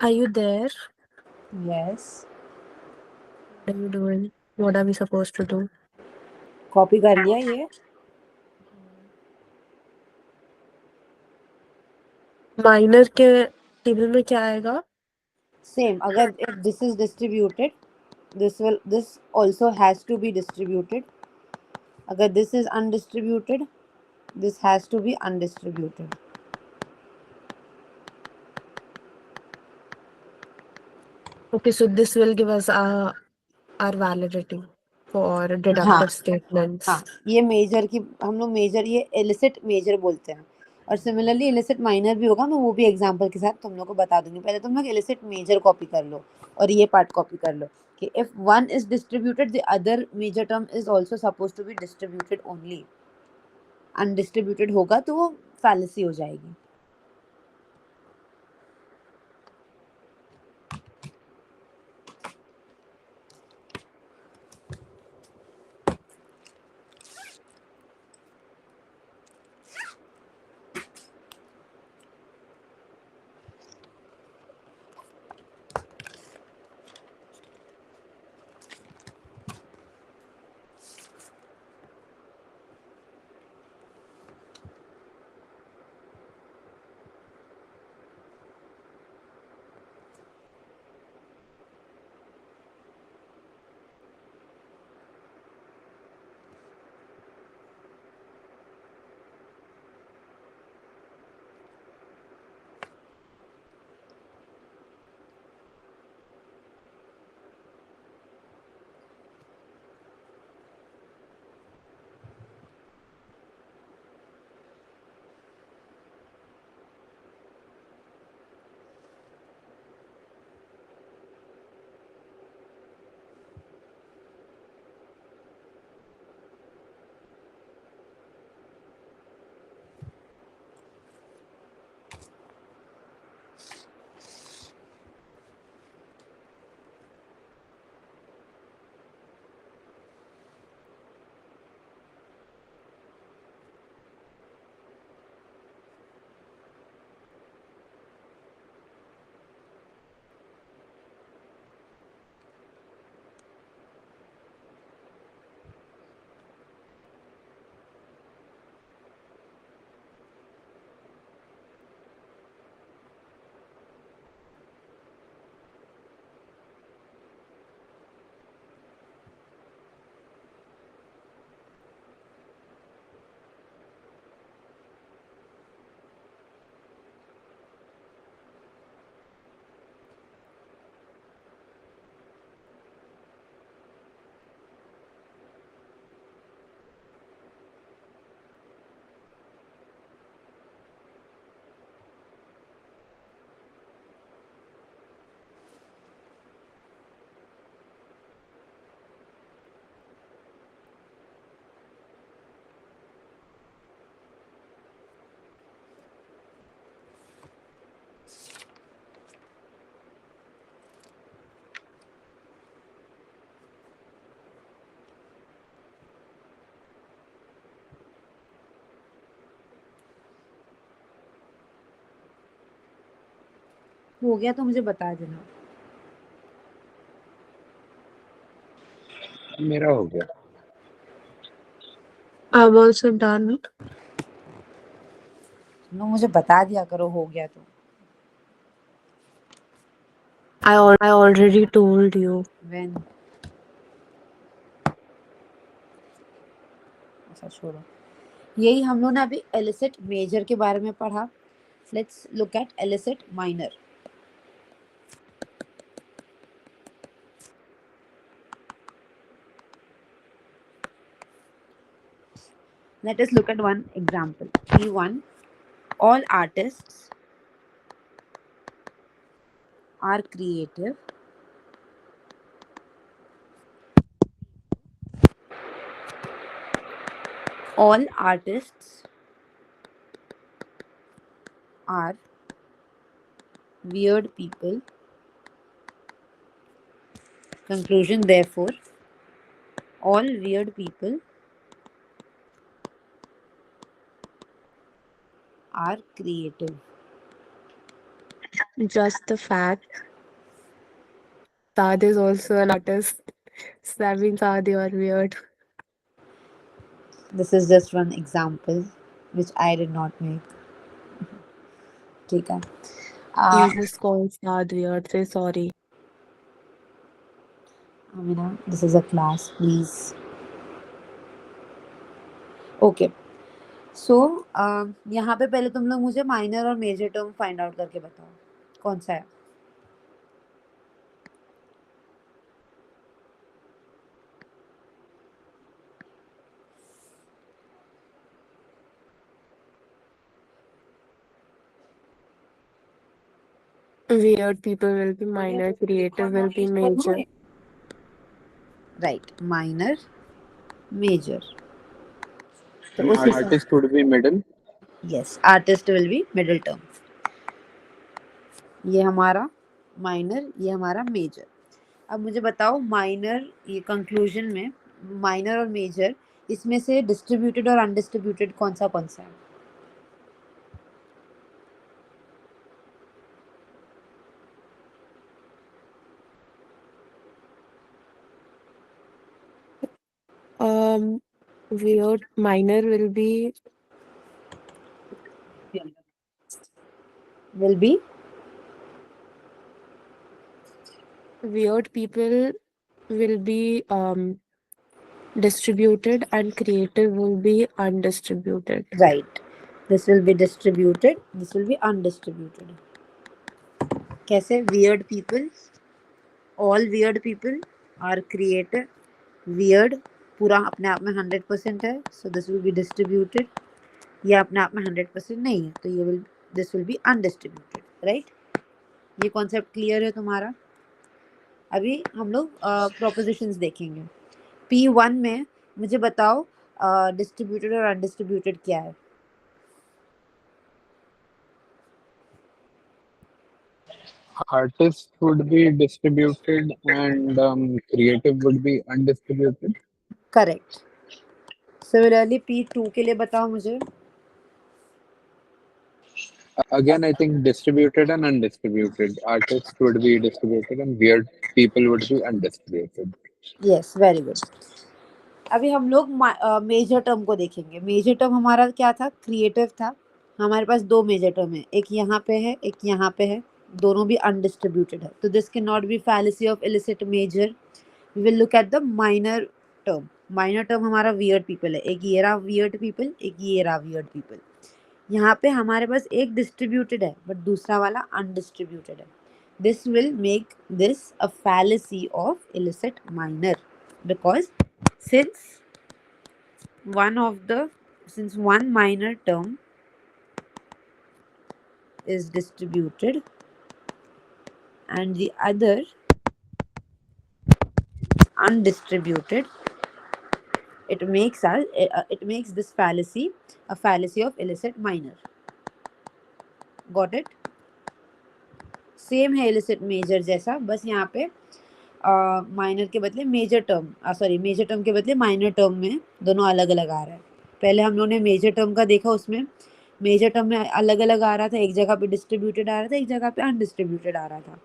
Are you there? Yes. What are you doing? What are we supposed to do? Copy कर लिया ये? माइनर के टेबल में क्या आएगा? Same. अगर if this is distributed, this also has to be distributed. अगर this is undistributed, this has to be undistributed. Okay, so this will give us our validity for deductive statements. हाँ, ये major की हम लोग major ये illicit major बोलते हैं और सिमिलरली इलिसिट माइनर भी होगा। मैं वो भी एग्जांपल के साथ तुम लोग को बता दूंगी। पहले तुम लोग इलिसिट मेजर कॉपी कर लो और ये पार्ट कॉपी कर लो कि if one is distributed the other major term is also suppose to be distributed only. Undistributed होगा तो वो फैलेसी हो जाएगी। हो गया तो मुझे बता देना। मेरा हो गया। I'm also done. तुम मुझे बता दिया करो हो गया तो। I already told you. When? अच्छा छोड़ो। यही हम लोग ने अभी एलिसिट मेजर के बारे में पढ़ा। Let's look at elicit minor. Let us look at one example. P1. All artists are creative. All artists are weird people. Conclusion, therefore, all weird people are creative. Just the fact Saad is also an artist. So that means Saad, you are weird. This is just one example which I did not make. ठीक है. You just called Saad weird. Say sorry. Amina, this is a class, please. Okay. So यहाँ पे पहले तुम लोग मुझे minor और major term find out करके बताओ कौन सा है. Weird people will be minor, creative will be major. Right, minor major. तो And उस हिसाब, artist would be middle. Yes, artist will be middle term. ये हमारा माइनर, ये हमारा मेजर. अब मुझे बताओ माइनर, ये कंक्लूजन में माइनर और मेजर, इसमें से डिस्ट्रीब्यूटेड और अनडिस्ट्रीब्यूटेड कौन सा है. Weird minor will be weird people will be distributed and creative will be undistributed. Right. This will be distributed, this will be undistributed. कैसे? Weird people, all weird people are creative. Weird पूरा अपने आप में 100% है, so this will be distributed. ये अपने आप में 100% नहीं है, तो ये will, this will be undistributed. Right. ये कॉन्सेप्ट क्लियर है तुम्हारा. अभी हम लोग प्रोपोजिशंस देखेंगे. P1 में मुझे बताओ डिस्ट्रीब्यूटेड और अनडिस्ट्रीब्यूटेड क्या है. Artist would be distributed and creative would be undistributed. Correct. Similarly P2 के लिए बताओ मुझे. Again, I think distributed and undistributed. Artist would be distributed and weird people would be undistributed. Yes, very good. अभी हम लोग major term को देखेंगे. Major term हमारा क्या था? क्रिएटिव था. हमारे पास दो मेजर टर्म है, एक यहाँ पे है, एक यहाँ पे है. दोनों भी अनडिस्ट्रीब्यूटेड है, तो this can not be fallacy of illicit major. We will look at the minor term. Minor term हमारा वियर्ड पीपल है. एक ये रहा वियर्ड पीपल, एक ये रहा वियर्ड पीपल. यहाँ पे हमारे पास एक डिस्ट्रीब्यूटेड है बट दूसरा वाला अनडिस्ट्रीब्यूटेड है. This will make this a fallacy of illicit minor, because since one of the since one minor term is distributed and the other undistributed, it makes this fallacy a fallacy of illicit minor. Got it? Same है illicit major जैसा, बस यहाँ पे minor के बदले major term, sorry major term के बदले minor term में दोनों अलग अलग आ रहा है. पहले हम लोगों ने मेजर टर्म का देखा, उसमें मेजर टर्म में अलग अलग आ रहा था. एक जगह पे डिस्ट्रीब्यूटेड आ रहा था, एक जगह पे अनडिस्ट्रीब्यूटेड आ रहा था.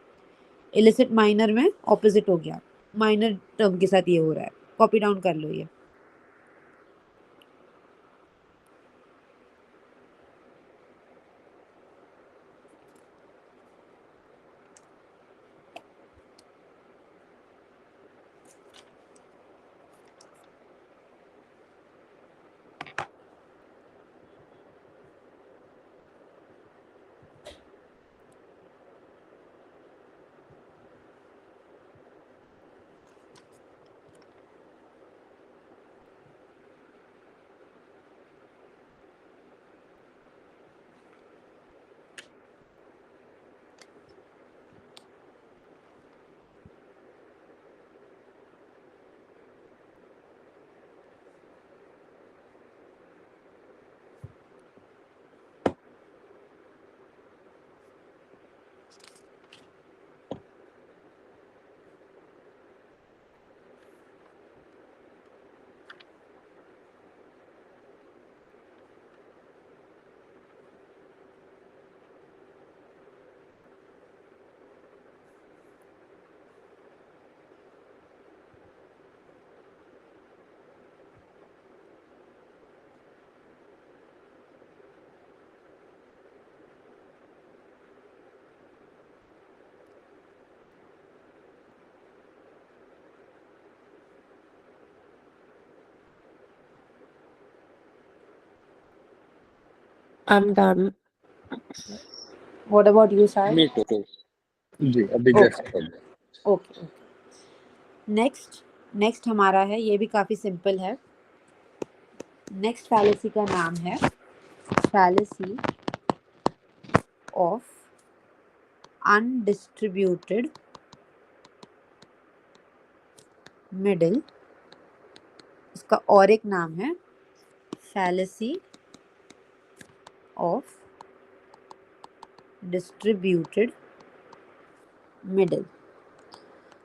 इलिसिट माइनर में ऑपोजिट हो गया. माइनर टर्म के साथ ये हो रहा है. कॉपी डाउन कर लो ये. I'm done. What about you, Sai? Me too. जी अभी ओके जस्ट कर दिया. ओके. नेक्स्ट हमारा है, ये भी काफी सिंपल है. नेक्स्ट फैलेसी का नाम है फैलेसी ऑफ अनडिस्ट्रीब्यूटेड मिडिल. इसका और एक नाम है फैलेसी ऑफ डिस्ट्रीब्यूटेड मिडिल.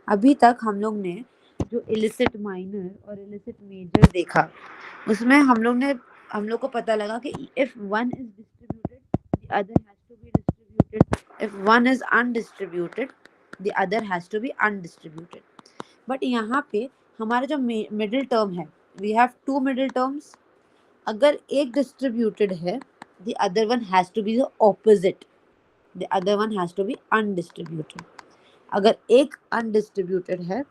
अभी तक हम लोग ने जो इलिसिट माइनर और इलिसिट मेजर देखा, उसमें हम लोग को पता लगा कि if one is distributed the other has to be distributed, if one is undistributed the other has to be undistributed. But यहाँ पे हमारा जो मिडिल टर्म है, we have two middle terms. अगर एक डिस्ट्रीब्यूटेड है the other one has to be the opposite, the other one has to be undistributed. अगर एक अनडिस्ट्रीब्यूटेड है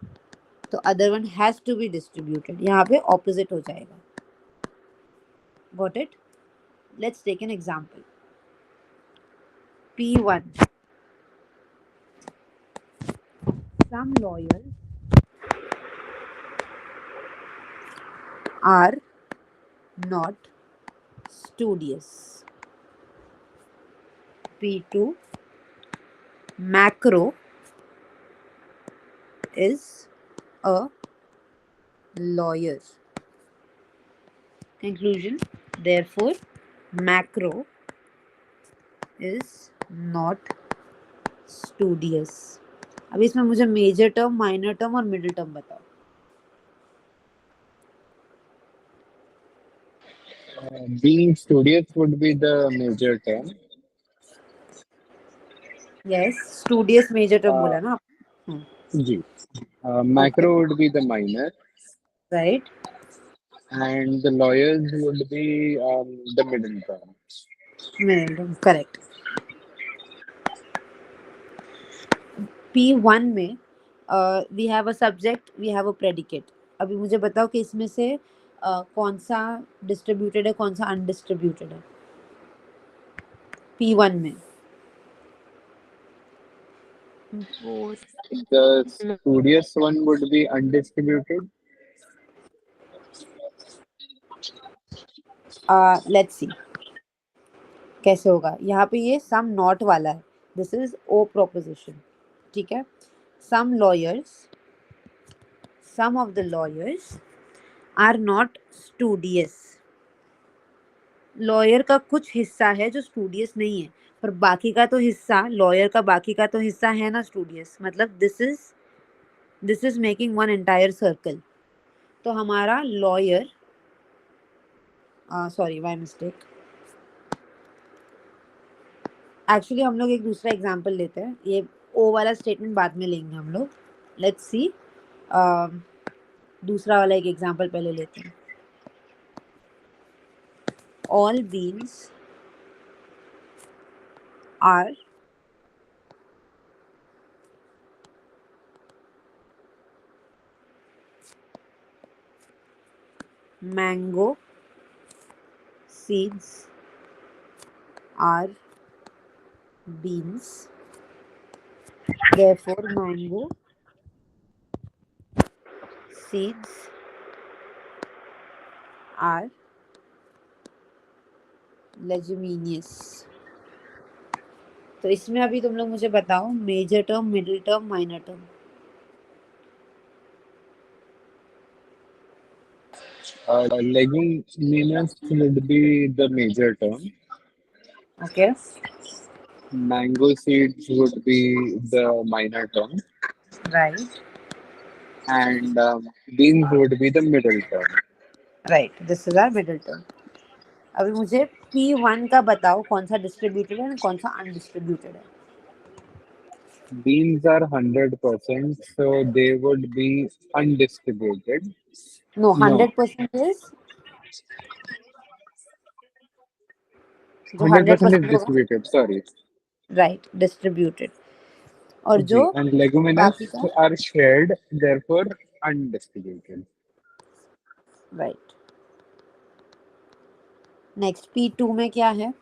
तो other one has to be distributed. यहाँ पे ऑपोजिट हो जाएगा. Got it? Let's take an example. P1. Some lawyers are not studious. P2. Macro is a lawyer. Conclusion. Therefore, macro is not studious. अब इसमें मुझे major term, minor term और middle term बताओ. Being studious would be the major term. Yes, studious major term Uh, बोला ना. जी. Macro would be the minor, right. and the lawyers would be the middle term. Middle term, correct. P1 में we have a subject, we have a predicate. अभी मुझे बताओ कि इसमें से कौन सा डिस्ट्रीब्यूटेड है, कौन सा अनडिस्ट्रीब्यूटेड है P1 में. Both. The studious one would be undistributed. Let's see कैसे होगा. यहाँ पे ये सम नॉट वाला है. This is O proposition. ठीक है. Some of the lawyers are not studious. Lawyer का कुछ हिस्सा है जो स्टूडियस नहीं है, पर बाकी का तो हिस्सा, लॉयर का बाकी का तो हिस्सा है ना स्टूडियस. मतलब this is making one entire circle. तो हमारा lawyer, sorry by mistake, actually हम लोग एक दूसरा एग्जांपल लेते हैं. ये ओ वाला स्टेटमेंट बाद में लेंगे हम लोग. लेट्स सी, दूसरा वाला एक एग्जांपल पहले लेते हैं. All beans are mango seeds are beans. Therefore, mango seeds are leguminous. तो इसमें अभी तुम लोग मुझे बताओ major term, middle term, minor term. Leguminous would be the major term. Okay. Mango seeds would be the minor term, right. and beans would be the middle term. Right, this is our middle term. अभी मुझे P1 का बताओ कौन सा distributed है और कौन सा अनडिस्ट्रीब्यूटेड है. Beans are 100%, so they would be undistributed. No, No, 100% is, जो 100% is 100% होगा, distributed. Sorry. Right, distributed. और G. जो And leguminous बाकी का, are shared, therefore undistributed. Right. Next P2 में क्या है.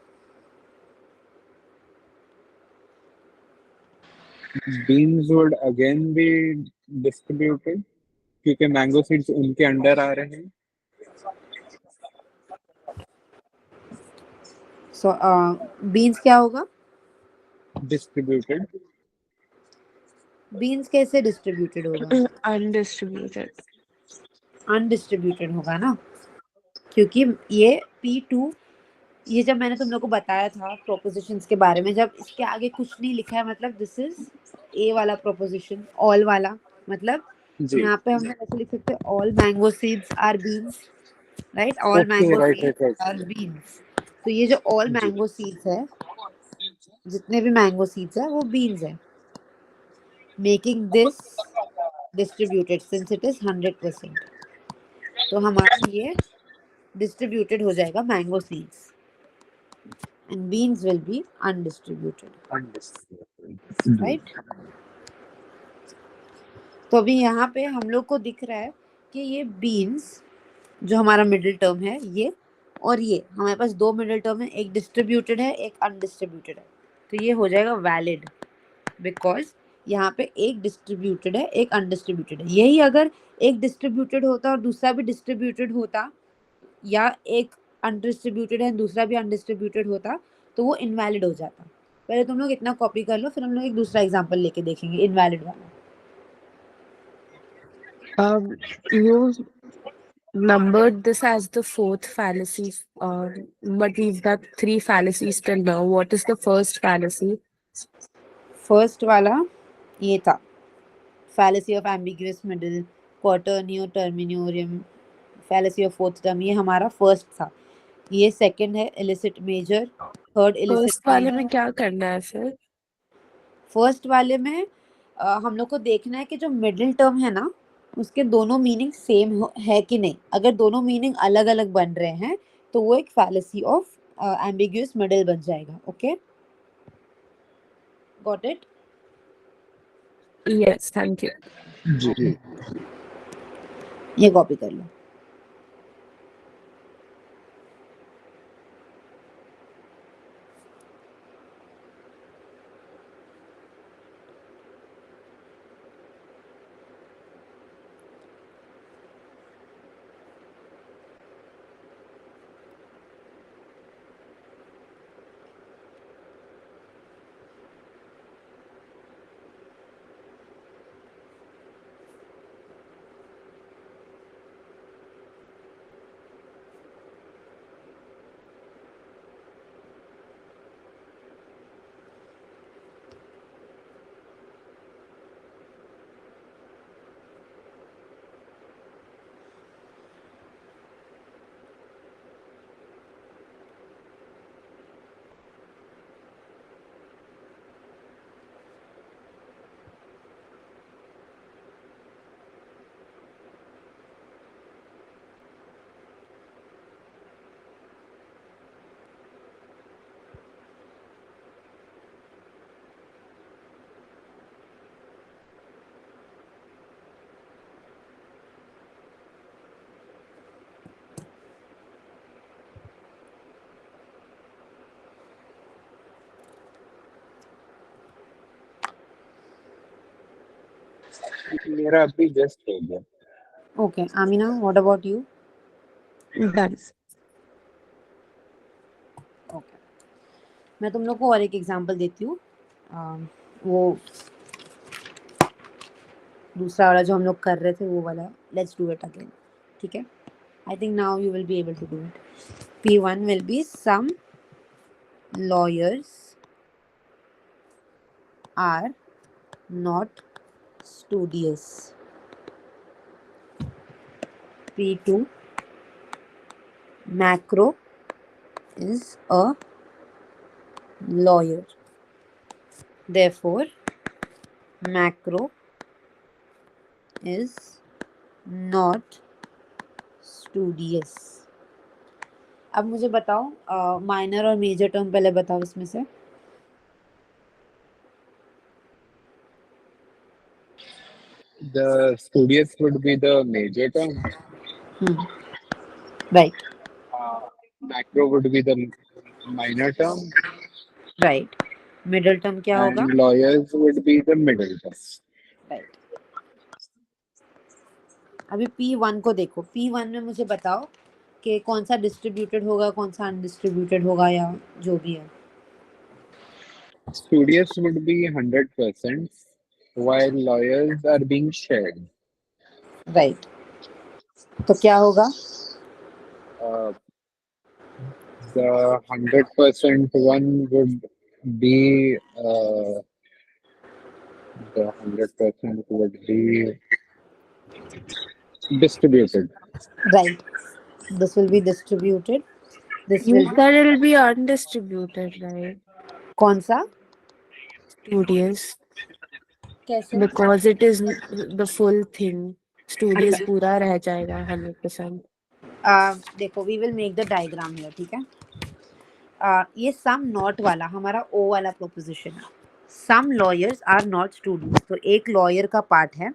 beans would again be distributed क्योंकि मैंगो सीड्स उनके अंडर आ रहे हैं. सो बीन्स क्या होगा? Distributed. बीन्स कैसे डिस्ट्रीब्यूटेड होगा? अनडिस्ट्रीब्यूटेड. अनडिस्ट्रीब्यूटेड होगा ना, क्योंकि ये P2, ये जब मैंने तुम लोग को बताया था प्रोपोजिशंस के बारे में, जब इसके आगे कुछ नहीं लिखा है मतलब दिस इज ए वाला प्रोपोजिशन, ऑल वाला मतलब जी. यहाँ पे हम ऐसे लिख सकते हैं all mango seeds are beans, right? All Okay, mango right, right, seeds right. Are beans. तो ये जो ऑल जी. मैंगो सीड्स है, जितने भी मैंगो सीड्स है वो बीन्स है, making this distributed since it is 100%. तो हमारा ये डिस्ट्रीब्यूटेड हो जाएगा mango seeds and beans will be undistributed, Undistributed. right? तो अभी यहाँ पे हम लोग को दिख रहा है कि ये बीन्स जो हमारा मिडिल टर्म है ये, और ये हमारे पास दो मिडिल टर्म है, एक डिस्ट्रीब्यूटेड है एक अनडिस्ट्रीब्यूटेड है. तो ये हो जाएगा वैलिड बिकॉज यहाँ पे एक डिस्ट्रीब्यूटेड है एक अनडिस्ट्रीब्यूटेड है. यही अगर एक डिस्ट्रीब्यूटेड होता और दूसरा भी डिस्ट्रीब्यूटेड होता, या एक अनडिस्ट्रीब्यूटेड है दूसरा भी अनडिस्ट्रीब्यूटेड होता, तो वो इनवैलिड हो जाता. पहले तुम लोग इतना कॉपी कर लो, फिर हम लोग एक दूसरा एग्जांपल लेके देखेंगे इनवैलिड वाला. You numbered this as the fourth fallacy, but we've got three fallacies till now. What is the first fallacy? First वाला ये था fallacy of ambiguous middle, quaternio terminorium, fallacy of fourth term. ये हमारा first था. ये second है illicit major, third illicit first वाले major. में क्या करना है फिर? फर्स्ट वाले में हम लोग को देखना है कि जो मिडिल टर्म है ना उसके दोनों मीनिंग सेम है कि नहीं. अगर दोनों मीनिंग अलग अलग बन रहे हैं तो वो एक फैलेसी ऑफ एम्बिग्यूअस मिडिल बन जाएगा. Okay, got it? Yes, thank you. जी. ये कॉपी कर लो. मेरा अभी जस्ट हो गया. Okay Amina, what about you? Done. Okay, मैं तुम लोग को और एक एग्जांपल देती हूँ. वो दूसरा वाला जो हम लोग कर रहे थे वो वाला, लेट्स डू इट अगेन. ठीक है? I think now you will be able to do it. P1 will be some lawyers are not studious. P2, macro is a lawyer. Therefore, macro is not studious. अब मुझे बताओ minor और major term पहले बताओ इसमें से. The studious would be the major term. Right. Macro would be the minor term. Right. Middle term क्या होगा? and lawyers would be the middle term. Right. अभी P1 को देखो, P1 में मुझे बताओ कि कौन सा डिस्ट्रीब्यूटेड होगा, कौन सा अनडिस्ट्रीब्यूटेड होगा, या जो भी है। Studious would be 100%, while lawyers are being shared. Right. तो क्या होगा? Uh, the 100% one would be the 100% would be distributed. Right, this will be distributed, this You will be said it'll be undistributed, right? कौन सा? Studious. कैसे? Because it is the full thing. Studious पूरा रह जाएगा 100%. देखो, we will make the diagram here, ठीक है। ये सम नॉट वाला हमारा ओ वाला प्रोपोजिशन है। सम लॉयर्स आर नॉट स्टूडियस, तो एक लॉयर का पार्ट है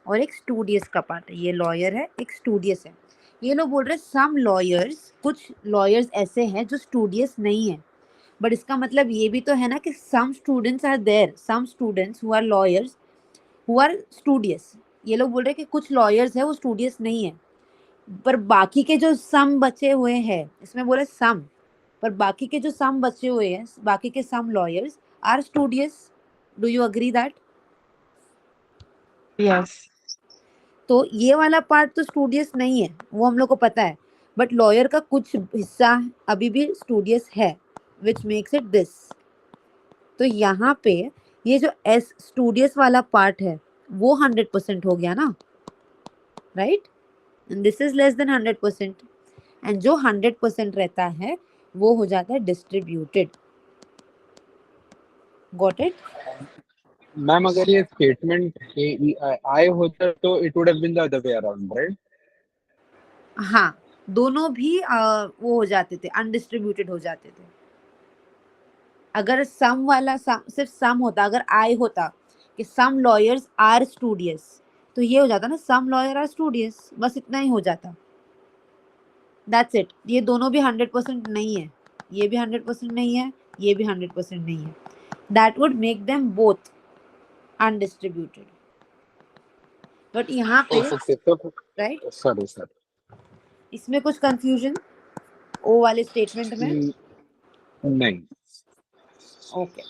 और एक स्टूडियस का पार्ट है। ये लॉयर है, एक स्टूडियस है। ये लोग बोल रहे हैं सम लॉयर्स, कुछ लॉयर्स ऐसे हैं जो स्टूडियस नहीं है। बट इसका मतलब ये भी तो है ना कि some students are there, some students who are lawyers who are studious. ये लोग बोल रहे हैं कि कुछ लॉयर्स है वो स्टूडियस नहीं है, पर बाकी के जो सम बचे हुए हैं, इसमें बोले सम, पर बाकी के जो सम बचे हुए हैं, बाकी के some lawyers are studious. Do you agree that? Yes. तो ये वाला पार्ट तो स्टूडियस नहीं है, वो हम लोग को पता है, बट लॉयर का कुछ हिस्सा अभी भी स्टूडियस है, विच मेक्स इट दिस। तो यहाँ पे ये जो एस स्टूडियस वाला पार्ट है वो 100% हो गया ना, right? And this is less than 100%, and जो 100% रहता है वो हो जाता है डिस्ट्रीब्यूटेड। Got it? मैम अगर ये स्टेटमेंट आई होता तो it would have been the other way around, right? हाँ, दोनों भी वो हो जाते थे, अनडिस्ट्रीब्यूटेड हो जाते थे। अगर सम वाला सिर्फ सम होता, अगर आई होता कि सम लॉयर्स आर स्टूडियस, तो ये हो जाता ना सम लॉयर आर स्टूडियस, बस इतना ही हो जाता। That's it. ये दोनों भी 100% नहीं है, ये भी 100% नहीं है, ये भी 100% नहीं है। That would make them both undistributed. But यहाँ पे ओके, तो राइट, सॉरी सर, इसमें कुछ कंफ्यूजन ओ वाले स्टेटमेंट में? नहीं। ओके,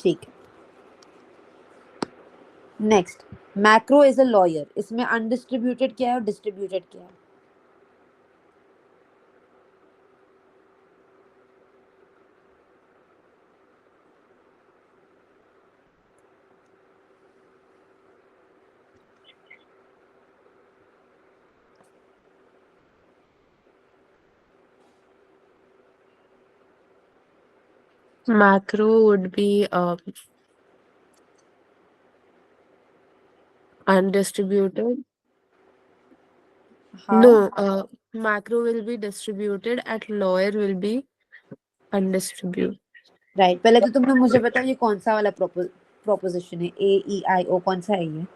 ठीक है। Next, macro is a lawyer. इसमें अनडिस्ट्रीब्यूटेड क्या है और डिस्ट्रीब्यूटेड क्या है? Macro would be undistributed. How? No, macro will be distributed and lawyer will be undistributed. Right, पहले तो तुमने मुझे बताओ ये कौन सा वाला प्रोपोजिशन है? AEIO कौन सा है ये?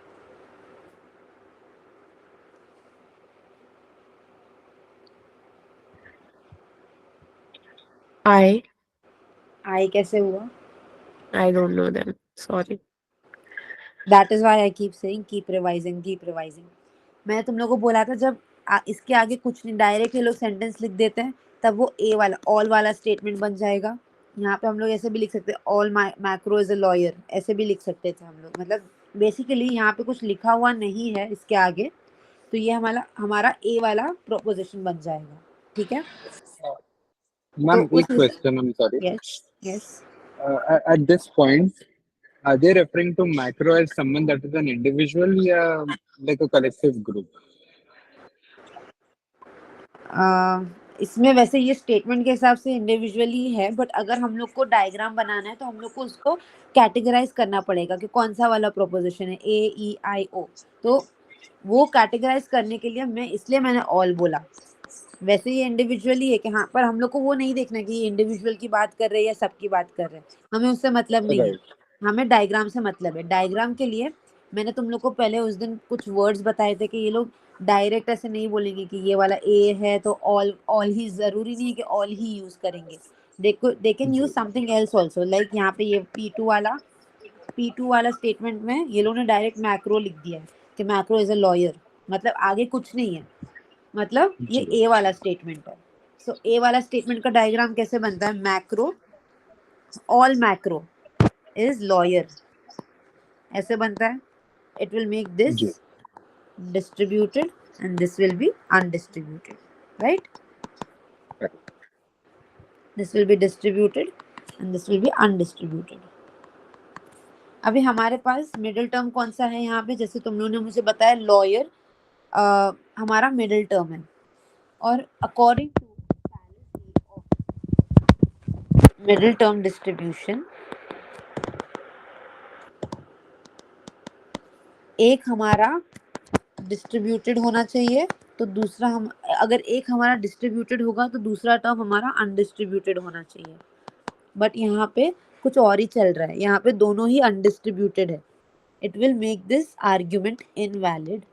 I कैसे हुआ? I don't know them. Sorry. That is why I keep saying keep revising, keep revising. मैं तुम लोगों को बोला था जब इसके आगे कुछ नहीं, डायरेक्ट ये लोग सेंटेंस लिख देते हैं, तब वो ए वाला ऑल वाला स्टेटमेंट बन जाएगा। यहाँ पे हम लोग ऐसे भी लिख सकते हैं, all macro is a lawyer, ऐसे भी लिख सकते थे हम लोग। मतलब बेसिकली यहाँ पे कुछ लिखा हुआ नहीं है इसके आगे, तो ये हमारा ए वाला प्रोपोजिशन बन जाएगा, ठीक है? मैम तो एक question, I am sorry, yes yes, at this point are they referring to macro as someone that is an individual या like a collective group? इसमें वैसे ये स्टेटमेंट के हिसाब से इंडिविजुअली है, बट अगर हम लोग को डायग्राम बनाना है तो हम लोग को उसको कैटेगराइज करना पड़ेगा कि कौन सा वाला प्रोपोजिशन है, AEIO। तो वो कैटेगराइज करने के लिए मैंने ऑल बोला। वैसे ये इंडिविजुअली है कि हाँ, पर हम लोग को वो नहीं देखना कि ये इंडिविजुअल की बात कर रहे हैं या सबकी बात कर रहे हैं, हमें उससे मतलब नहीं है, Right. हमें डायग्राम से मतलब है। डायग्राम के लिए मैंने तुम लोग को पहले उस दिन कुछ वर्ड्स बताए थे कि ये लोग डायरेक्ट ऐसे नहीं बोलेंगे कि ये वाला ए है तो ऑल ही, जरूरी नहीं है कि ऑल ही यूज करेंगे। they can use something else also, like यहाँ पे ये P2 वाला स्टेटमेंट में ये लोगों ने डायरेक्ट मैक्रो लिख दिया है कि मैक्रो इज अ लॉयर, मतलब आगे कुछ नहीं है, मतलब ये जी ए वाला स्टेटमेंट है। सो ए वाला स्टेटमेंट का डायग्राम कैसे बनता है, macro all macro is lawyer, ऐसे बनता है। It will make this G distributed and this will be undistributed, right? This will be distributed and this will be undistributed. अभी हमारे पास मिडिल टर्म कौन सा है यहाँ पे, जैसे तुम लोगों ने मुझे बताया लॉयर हमारा मिडिल टर्म है, और according to middle term distribution एक हमारा डिस्ट्रीब्यूटेड होना चाहिए, तो दूसरा हम अगर एक हमारा डिस्ट्रीब्यूटेड होगा तो दूसरा टर्म हमारा अनडिस्ट्रीब्यूटेड होना चाहिए। बट यहाँ पे कुछ और ही चल रहा है, यहाँ पे दोनों ही अनडिस्ट्रीब्यूटेड है। It will make this argument invalid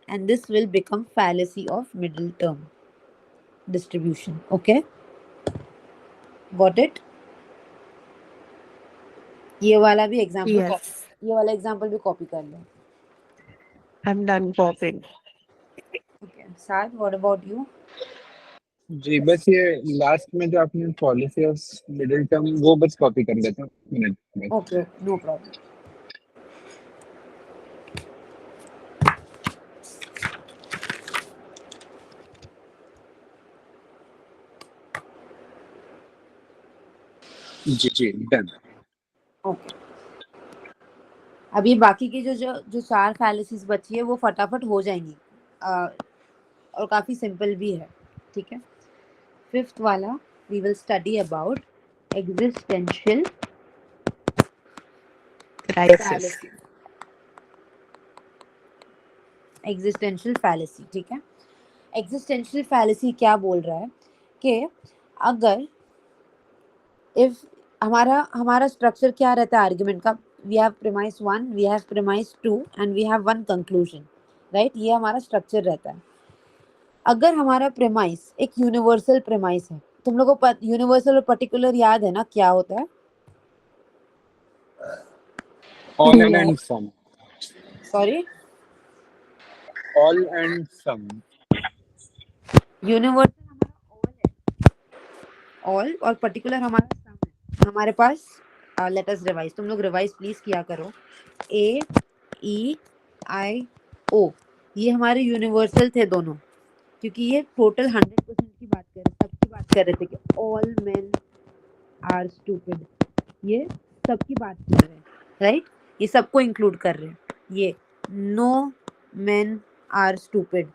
and this will become fallacy of middle term distribution. Okay, got it? ये वाला भी एग्जांपल Yes, ये वाला एग्जांपल भी कॉपी कर लो। I'm done copying. ओके साथ, व्हाट अबाउट यू? जी, बस ये लास्ट में जो आपने पॉलिसी ऑफ मिडिल टर्म वो बस कॉपी कर लेता हूँ मिनट में। Okay, no problem. जी जी डन। ओके, अभी बाकी की जो चार फैलेसीज बची है वो फटाफट हो जाएंगी, और काफी सिंपल भी है, ठीक है। फिफ्थ वाला we will study about existential Crisis. Fallacy. Existential fallacy, ठीक है। एग्जिस्टेंशियल फैलेसी क्या बोल रहा है कि अगर इफ हमारा स्ट्रक्चर क्या रहता है आर्ग्यूमेंट का, we have premise 1, we have premise 2 and we have one conclusion, right? ये हमारा स्ट्रक्चर रहता है। अगर हमारा प्रीमाइस एक यूनिवर्सल प्रीमाइस है, तुम लोगों को यूनिवर्सल और पर्टिकुलर याद है ना क्या होता है? All and some. Sorry, all and some. Universal हमारा ऑल है, ऑल, और पर्टिकुलर हमारा सम है। हमारे पास लेट अस रिवाइज, तुम लोग रिवाइज प्लीज किया करो। ए ई आई ओ, ये हमारे यूनिवर्सल थे दोनों, क्योंकि ये टोटल 100% की बात कर रहे, सबकी बात कर रहे थे कि ऑल मेन आर स्टूपिड, ये सबकी बात कर रहे हैं, राइट? ये सबको इंक्लूड कर रहे हैं। ये नो मेन आर स्टूपिड,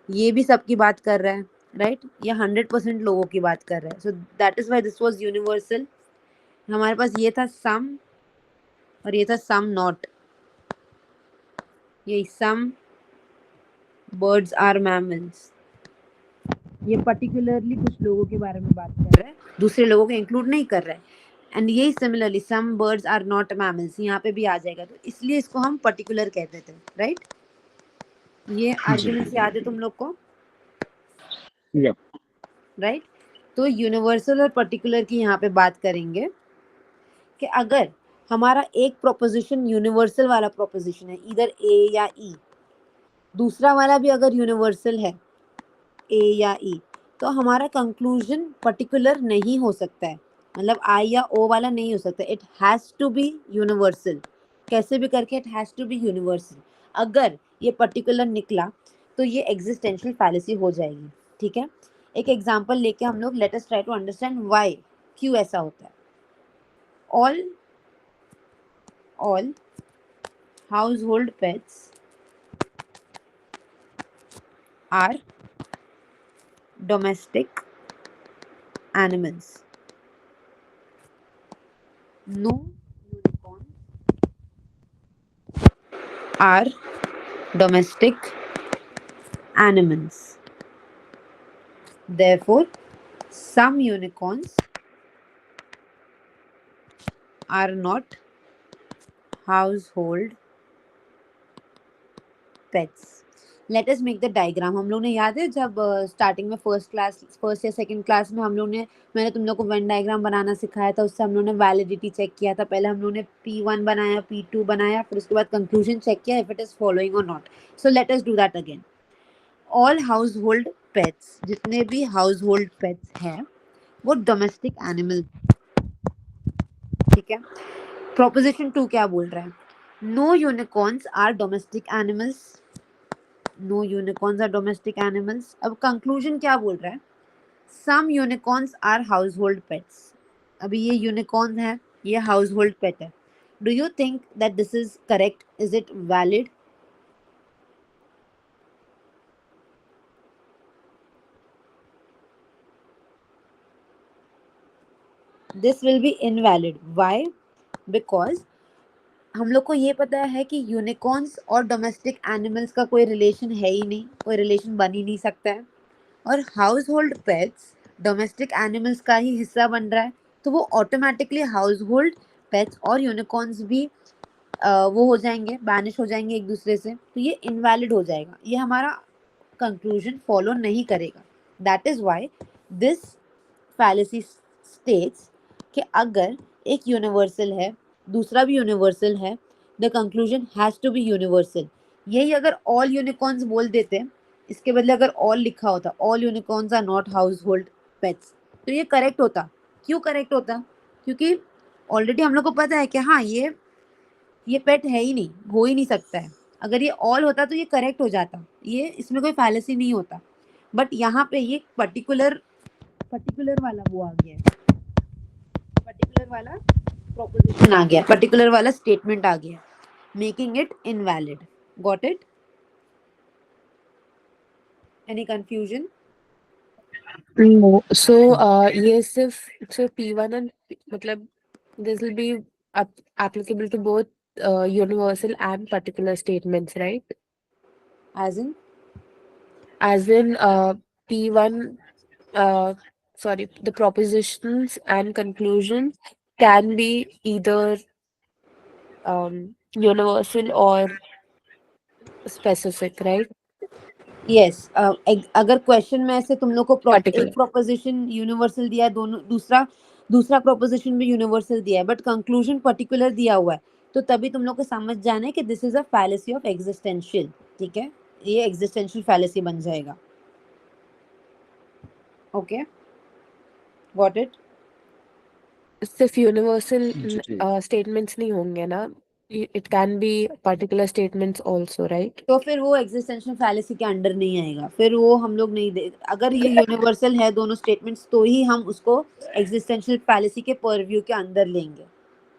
ये भी सबकी बात कर रहा है, राइट? ये 100% लोगों की बात कर रहा है। So that is why this was universal. हमारे पास ये था सम और ये था सम नॉट। ये सम बर्ड्स आर मैमल्स, ये पर्टिकुलरली कुछ लोगों के बारे में बात कर रहा है, दूसरे लोगों को इंक्लूड नहीं कर रहा है। एंड यही similarly some birds are not mammals यहाँ पे भी आ जाएगा, तो इसलिए इसको हम पर्टिकुलर कहते थे, राइट? ये आर्ग्यूमेंट्स याद है तुम लोग को, यप राइट? तो यूनिवर्सल और पर्टिकुलर की यहाँ पे बात करेंगे कि अगर हमारा एक प्रोपोजिशन यूनिवर्सल वाला प्रोपोजिशन है, इधर ए या ई, दूसरा वाला भी अगर यूनिवर्सल है ए या ई, तो हमारा कंक्लूजन पर्टिकुलर नहीं हो सकता है, मतलब आई या ओ वाला नहीं हो सकता। It has to be universal, कैसे भी करके it has to be universal. अगर ये पर्टिकुलर निकला तो ये एग्जिस्टेंशियल फैलेसी हो जाएगी, ठीक है। एक एग्जांपल लेके हम लोग let us try to understand why, क्यों ऐसा होता है। All household pets are domestic animals. No unicorns are domestic animals. Therefore, some unicorns are not household pets. Let us make the diagram. हम लोग ने याद है जब स्टार्टिंग में फर्स्ट या सेकंड क्लास में मैंने तुम लोग को वेन डायग्राम बनाना सिखाया था, उससे हम लोग ने वैलिडिटी चेक किया था। पहले हम लोग ने P1 बनाया, P2 बनाया, फिर उसके बाद कंक्लूजन चेक किया इफ इट इज फॉलोइंग और not. So let us do that again. All house hold pets, जितने भी हाउस होल्ड पेट्स हैं वो डोमेस्टिक एनिमल, ठीक है। प्रोपोजिशन 2 क्या बोल रहा है? No unicorns are domestic animals, no unicorns are domestic animals. अब कंक्लूजन क्या बोल रहा है? Some unicorns are household pets. अभी ये यूनिकॉर्न है, ये हाउस होल्ड पेट है। Do you think that this is correct? Is it valid? This will be invalid. Why? Because हम लोग को ये पता है कि यूनिकॉर्न्स और डोमेस्टिक एनिमल्स का कोई रिलेशन है ही नहीं, कोई रिलेशन बन ही नहीं सकता है। और house hold pets domestic animals का ही हिस्सा बन रहा है, तो वो ऑटोमेटिकली हाउस होल्ड पेट्स और यूनिकॉर्न्स भी वो हो जाएंगे, बैनिश हो जाएंगे एक दूसरे से, तो ये इनवैलिड हो जाएगा, ये हमारा कंक्लूजन फॉलो नहीं करेगा। That is why this fallacy states कि अगर एक यूनिवर्सल है, दूसरा भी यूनिवर्सल है, the conclusion has to be universal. यही अगर ऑल यूनिकॉर्न्स बोल देते, इसके बदले अगर ऑल लिखा होता, all unicorns are not household pets, तो ये करेक्ट होता। क्यों करेक्ट होता? क्योंकि ऑलरेडी हम लोग को पता है कि हाँ ये पेट है ही नहीं, हो ही नहीं सकता है। अगर ये ऑल होता तो ये करेक्ट हो जाता, ये इसमें कोई फैलेसी नहीं होता। बट यहाँ पे ये पर्टिकुलर वाला वो आ गया है, पर्टिकुलर वाला प्रोपोजिशन आ गया, पर्टिकुलर वाला स्टेटमेंट आ गया, making it invalid. Got it? Any confusion? No. So, ये सिर्फ P1 and मतलब this will be applicable to both universal and particular statements, right? As in? As in, P1, uh, sorry, the propositions and conclusions can be either universal or specific, right? Yes. अगर question में से तुम लोग को एक Particular. Proposition universal दिया है, दोनों दूसरा प्रोपोजिशन भी यूनिवर्सल दिया है, बट कंक्लूजन पर्टिकुलर दिया हुआ है, तो तभी तुम लोग को समझ जाना है कि this is a fallacy of existential. ठीक है, ये एग्जिस्टेंशियल फैलेसी बन जाएगा। Okay, got it? सिर्फ यूनिवर्सल जी। statements नहीं होंगे ना? It can be particular statements also, right? तो फिर वो एग्जिस्टेंशियल फैलेसी के अंडर नहीं आएगा, फिर वो हम लोग नहीं दे। अगर ये यूनिवर्सल है दोनों स्टेटमेंट्स, तो ही हम उसको एग्जिस्टेंशियल फैलेसी के परव्यू के अंदर लेंगे,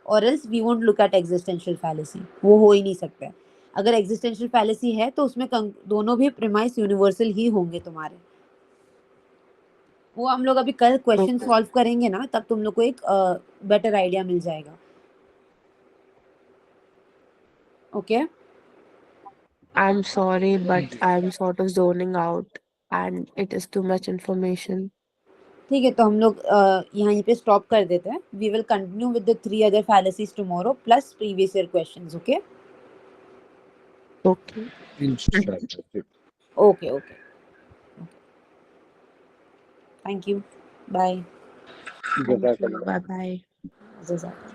और else we won't look at existential fallacy. वो हो ही नहीं सकता है। अगर एग्जिस्टेंशियल फैलेसी है तो उसमें दोनों भी प्रीमाइस यूनिवर्सल ही होंगे तुम्हारे। वो हम लोग अभी कल क्वेश्चन Okay. सॉल्व करेंगे ना, तब तुम लोग को एक बेटर आइडिया मिल जाएगा। ओके? I'm sorry, but जी। I'm sort of zoning out and it is too much information. ठीक है, तो हम लोग यहीं पे स्टॉप कर देते हैं। We will continue with the 3 other fallacies tomorrow plus previous year questions. Okay? Okay. इंशाल्लाह। Okay okay, thank you, bye. Thank you. Bye bye. जज़ाक।